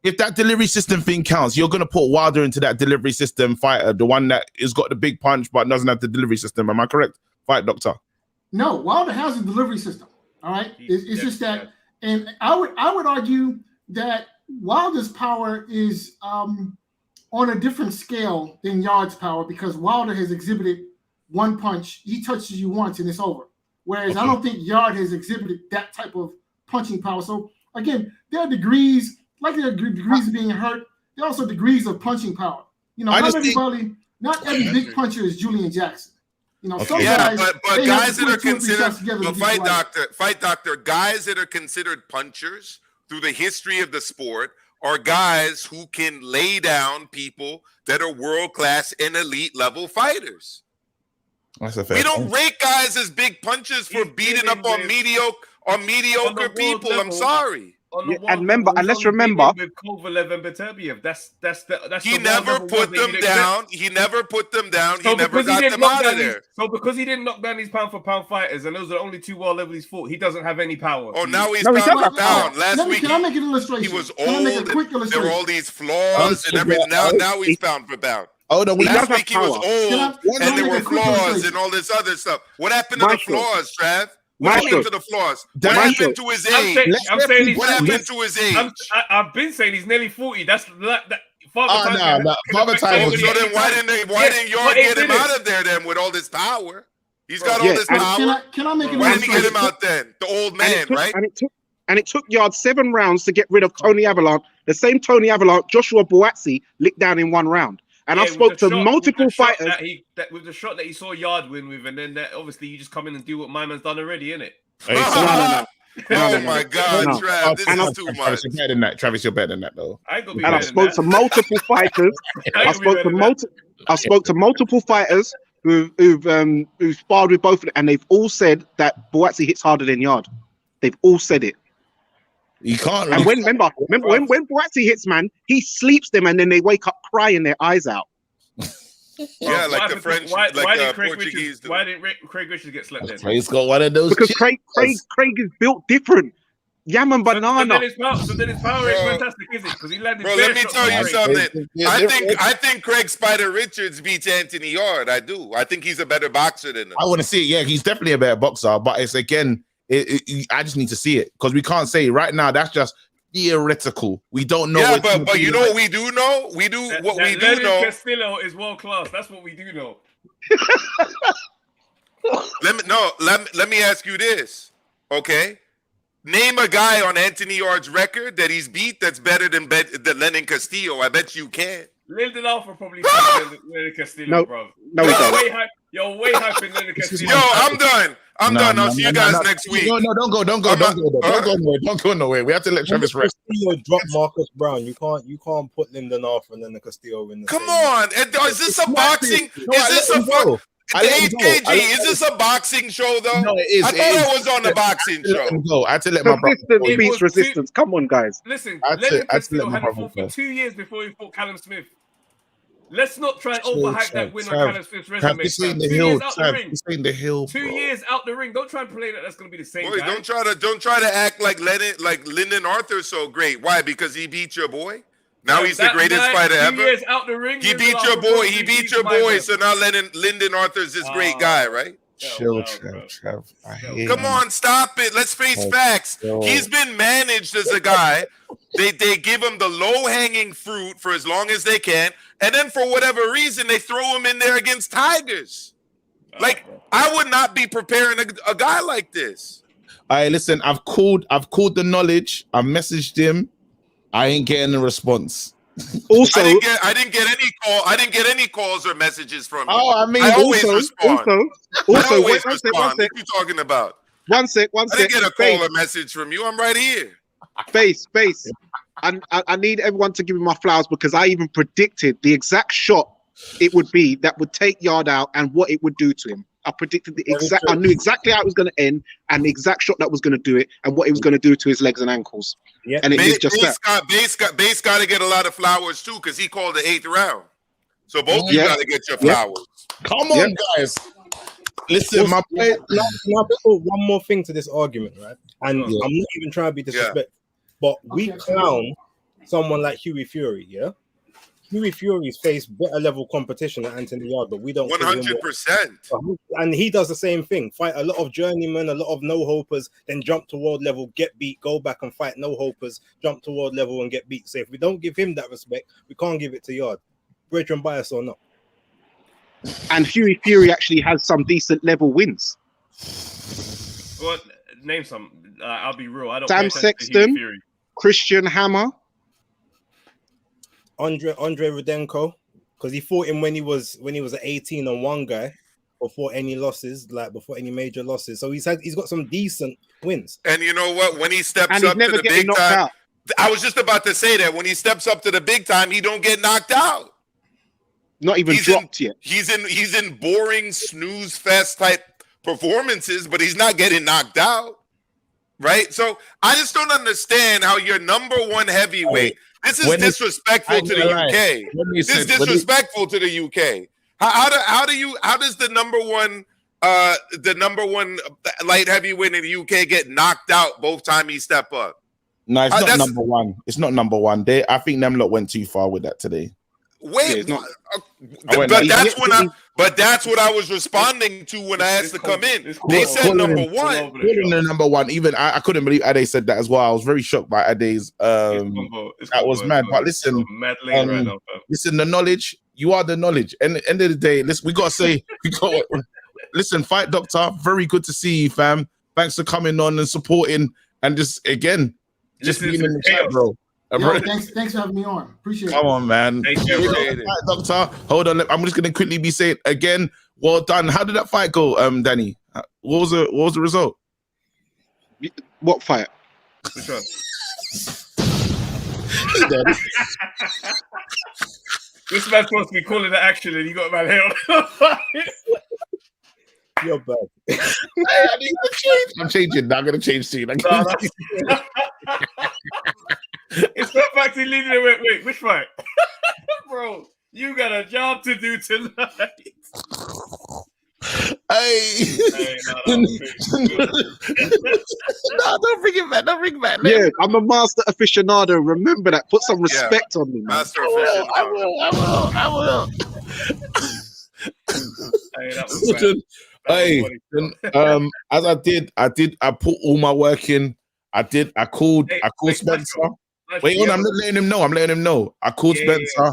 If that delivery system thing counts, you're going to put Wilder into that delivery system fighter, the one that has got the big punch but doesn't have the delivery system. Am I correct? Fight Doctor. No, Wilder has a delivery system. All right. It's just that. And I would argue that Wilder's power is on a different scale than Yarde's power because Wilder has exhibited one punch. He touches you once and it's over. Whereas I don't think Yarde has exhibited that type of punching power. So again, there are degrees, like there are degrees of being hurt. There are also degrees of punching power. You know, not every big puncher is Julian Jackson. You know, some guys, but guys that are considered fight doctor, guys that are considered punchers through the history of the sport are guys who can lay down people that are world-class and elite level fighters. We don't rate guys as big punchers for beating up on mediocre people. I'm sorry. And remember, and let's remember, with Kovalev and Beterbiev, that's he never put them down. He never put them down. He never got them out of there. So because he didn't knock down these pound for pound fighters, and those are the only two world levels he's fought, he doesn't have any power. Oh, now he's pound for pound. Last week, can I make an illustration? He was old. There were all these flaws and everything. Now he's pound for pound. Oh no, last week he was old, and there were flaws and all this other stuff. What happened to the flaws, Trav? What happened to the flaws? What happened to his age? What happened to his age? I've been saying he's nearly 40. That's that. Father time. So then why didn't Yarde get him out of there then with all this power? He's got all this power. Can I make an Why didn't he get him out then? The old man, right? And it took Yarde 7 rounds to get rid of Tony Avalon. The same Tony Avalon, Joshua Buatsi licked down in 1 round. And I spoke to multiple fighters. With the shot that he saw Yarde win with, and then obviously you just come in and do what my man's done already, innit? Oh my God, Trav, this is too much. Travis, you're better than that. Travis, you're better than that, though. And I spoke to multiple fighters. I spoke to multiple fighters who've sparred with both of them, and they've all said that Buatsi hits harder than Yarde. They've all said it. You can't. And remember when Buatsi hits, man, he sleeps them, and then they wake up crying their eyes out. Yeah, like the French, why did Portuguese. Why didn't Craig Richards get slept in? He's got one of those. Because Craig is built different. Yam and banana. So then his power is fantastic, is it? Because he landed. Bro, let me tell you something. I think Craig Spider Richards beats Anthony Yarde. I do. I think he's a better boxer than him. I want to see it. Yeah, he's definitely a better boxer. But it's again, I just need to see it because we can't say right now. That's just theoretical. We don't know. Yeah, but you know what we do know? We do what we do know. Castillo is world class. That's what we do know. Let me ask you this, okay? Name a guy on Anthony Yarde's record that he's beat that's better than Lenin Castillo. I bet you can. Lyndon Alpha probably beat Lenin Castillo, bro. No, we don't. You're way hyping Lenin Castillo. Yo, I'm done. I'll see you guys next week. No, don't go nowhere. We have to let Travis rest. Castillo drop Marcus Brown. You can't put Lyndon Alpha and then the Castillo in the Come on. Is this a boxing? Is this a fuck? The 8 kg, is this a boxing show though? No, it is. I thought I was on the boxing show. I had to let my brother Persistence beats resistance. Come on, guys. Listen, Lenin Castillo had fought for 2 years before he fought Callum Smith. Let's not try and overhype that win on Callum Smith's resume. He's saying the hill. 2 years out the ring. Don't try and play that. That's going to be the same. Boy, guy. don't try to act like Lyndon Arthur's so great. Why? Because he beat your boy. Now he's the greatest fighter ever. 2 years out the ring. He beat your boy. He beat your boy. So now Lyndon Arthur's this great guy, right? Chill, Trev. Come on, stop it. Let's face facts. He's been managed as a guy. They give him the low-hanging fruit for as long as they can, and then for whatever reason, they throw him in there against Tigers. Like, I would not be preparing a guy like this. All right, listen, I've called the knowledge. I've messaged him. I ain't getting a response. Also, I didn't get any call. I didn't get any calls or messages from you. Oh, I mean, I always respond. Also, one sec. What are you talking about? One sec. I didn't get a call or message from you. I'm right here. Face. I need everyone to give me my flowers because I even predicted the exact shot it would be that would take Yarde out and what it would do to him. I predicted I knew exactly how it was going to end and the exact shot that was going to do it and what it was going to do to his legs and ankles. Yeah. And it is just Base got to get a lot of flowers too because he called the 8th round. So both of you got to get your flowers. Come on, guys. Listen, my play. Now, one more thing to this argument, right? And I'm not even trying to be disrespectful, but we clown someone like Hughie Fury, yeah? Hughie Fury's faced better level competition than Anthony Yarde, but we don't. 100%. And he does the same thing: fight a lot of journeymen, a lot of no-hopers, then jump to world level, get beat, go back and fight no-hopers, jump to world level and get beat. So if we don't give him that respect, we can't give it to Yarde, brethren, bias or not. And Hughie Fury actually has some decent level wins. Well, name some. I'll be real. I don't. Sam Sexton, Christian Hammer, Andre Rudenko, because he fought him when he was at 18 on one guy before any losses, like before any major losses. So he's got some decent wins. And you know what? When he steps up to the big time, out. I was just about to say that when he steps up to the big time, he don't get knocked out. Not even dropped yet. He's in boring snooze fest type performances, but he's not getting knocked out, right? So I just don't understand how your number one heavyweight. This is disrespectful to the UK. This is disrespectful to the UK. How does the number one light heavyweight in the UK get knocked out both times he step up? No, it's not number one. It's not number one. I think them lot went too far with that today. Wait, yeah, but that's what I was responding to when I asked to come in. They said number one. The number one. Even I couldn't believe Ade said that as well. I was very shocked by Ade's. That was mad. But listen, listen, the knowledge. You are the knowledge. And at the end of the day, listen, we gotta say, listen, Fight Doctor. Very good to see you, fam. Thanks for coming on and supporting, and just being in the chat, bro. Yo, thanks for having me on. Appreciate it. Come on, man. Thank you, Doctor. Hold on. I'm just going to quickly be saying again, well done. How did that fight go, Danny? What was the result? What fight? Which one? This man's supposed to be calling the action and you got my hair on. You're bad. Hey, I need to change. I'm changing. I'm going to change soon. It's not back to leading it. Wait, which fight? Bro, you got a job to do tonight. Hey. No, don't bring it back. Don't bring it back. Yeah, I'm a master aficionado. Remember that. Put some respect on me, man. Master aficionado. I will. Hey, that was as I put all my work in. I called Spencer. Wait, hold on, I'm not letting him know. I called Spencer. Yeah.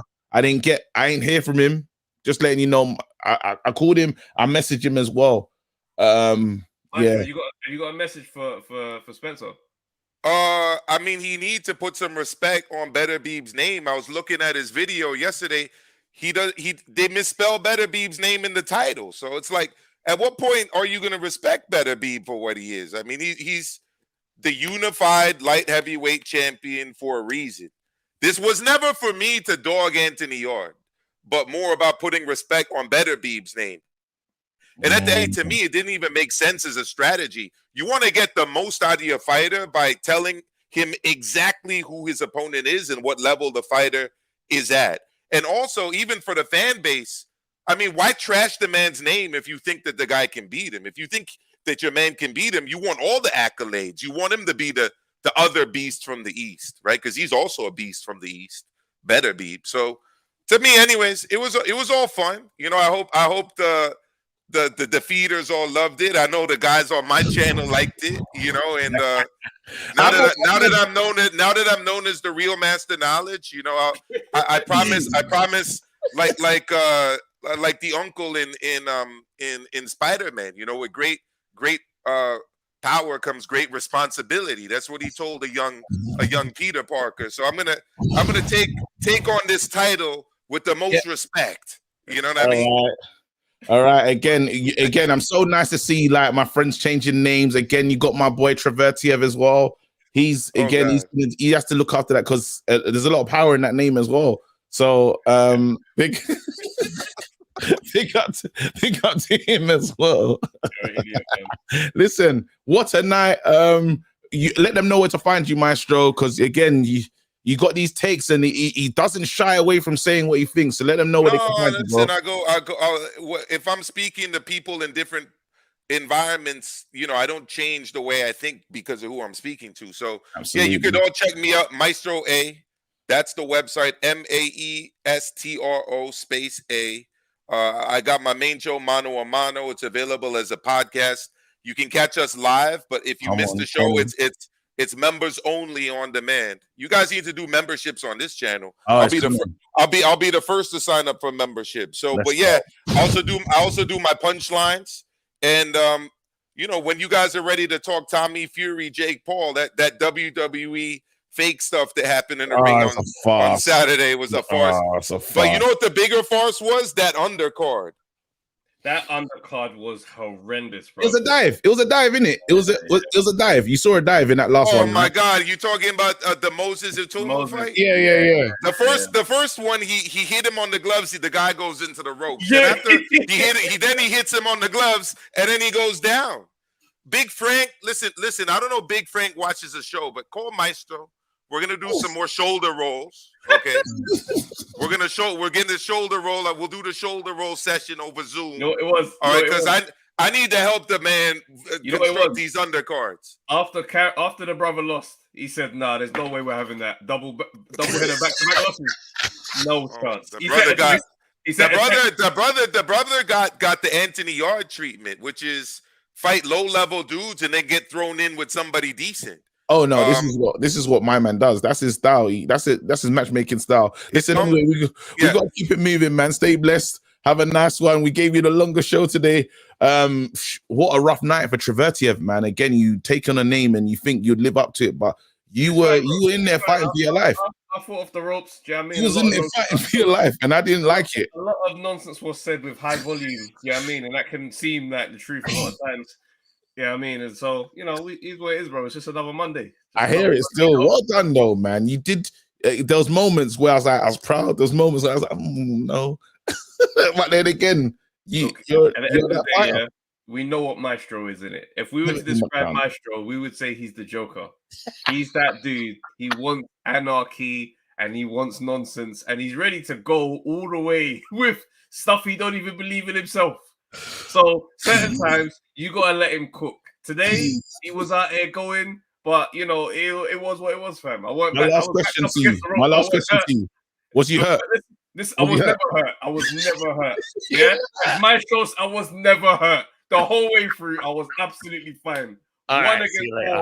I ain't hear from him. Just letting you know. I called him. I messaged him as well. Yeah. You got a message for Spencer? I mean, he needs to put some respect on Beterbiev's name. I was looking at his video yesterday. They misspell Beterbiev's name in the title. So it's like, at what point are you going to respect Beterbiev for what he is? I mean, he's the unified light heavyweight champion for a reason. This was never for me to dog Anthony Yarde, but more about putting respect on Beterbiev's name. And at the end, to me, it didn't even make sense as a strategy. You want to get the most out of your fighter by telling him exactly who his opponent is and what level the fighter is at. And also, even for the fan base, I mean, why trash the man's name if you think that the guy can beat him? If you think that your man can beat him, you want all the accolades. You want him to be the other beast from the East, right? Because he's also a beast from the East, Beterbiev. So to me, anyways, it was all fun. You know, I hope the defeaters all loved it. I know the guys on my channel liked it. You know, and now that I'm known as the real Master Knowledge, you know, I promise, like the uncle in Spider-Man. You know, with great power comes great responsibility. That's what he told a young Peter Parker. So I'm gonna take on this title with the most respect. You know what I mean? All right. Again, I'm so nice to see like my friends changing names. Again, you got my boy Travertiev as well. He has to look after that because there's a lot of power in that name as well. So big up to him as well. Listen, what a night. You let them know where to find you, Maestro, because again, you got these takes and he doesn't shy away from saying what he thinks. So let them know where they can find you, bro. I go. If I'm speaking to people in different environments, you know, I don't change the way I think because of who I'm speaking to. So absolutely. Yeah, you could all check me out, Maestro A. That's the website, MAESTRO space A. I got my main show, Mano a Mano. It's available as a podcast. You can catch us live, but if you missed the show, it's members only on demand. You guys need to do memberships on this channel. I'll be the first to sign up for membership. So, but yeah, I also do my punchlines, and you know, when you guys are ready to talk Tommy Fury, Jake Paul, that WWE fake stuff that happened in the ring on Saturday was a farce. But you know what the bigger farce was? That undercard. That undercard was horrendous, bro. It was a dive. It was a dive, innit? It was a dive. You saw a dive in that last one. Oh my God! You talking about the Moses Itumo fight? Yeah. The first one, he hit him on the gloves. The guy goes into the ropes. Yeah. And after he hits him on the gloves, and then he goes down. Big Frank, listen. I don't know. Big Frank watches the show, but call Maestro. We're gonna do some more shoulder rolls. Okay, we're getting the shoulder roll. We'll do the shoulder roll session over Zoom. No, it was all right because I need to help the man construct these undercards. After the brother lost, he said, "Nah, there's no way we're having that double header back-to-back losses. No chance." The brother got the Anthony Yarde treatment, which is fight low-level dudes and then get thrown in with somebody decent. Oh no, this is what my man does. That's his style. That's his matchmaking style. Listen, anyway, we got to keep it moving, man. Stay blessed. Have a nice one. We gave you the longer show today. What a rough night for Beterbiev, man. Again, you take on a name and you think you'd live up to it, but you were in there fighting for your life. I fought off the ropes. Do you know what I mean? You was in there fighting for your life, and I didn't like it. A lot of nonsense was said with high volume. You know what I mean? And that can seem like the truth a lot of times. Yeah, I mean, and so it's what it is, bro. It's just another Monday. I hear it still. Well done, though, man. You did. Those moments where I was proud. Those moments where I was like, no. But then again, you're that fighter. We know what Maestro is in it. If we were to describe Maestro, we would say he's the Joker. He's that dude. He wants anarchy and he wants nonsense, and he's ready to go all the way with stuff he don't even believe in himself. So certain times you gotta let him cook. Today he was out here going, but it was what it was, fam. My last question to you. Was you hurt? I was never hurt. I was never hurt. Yeah, my shows, I was never hurt. The whole way through, I was absolutely fine. One against 4.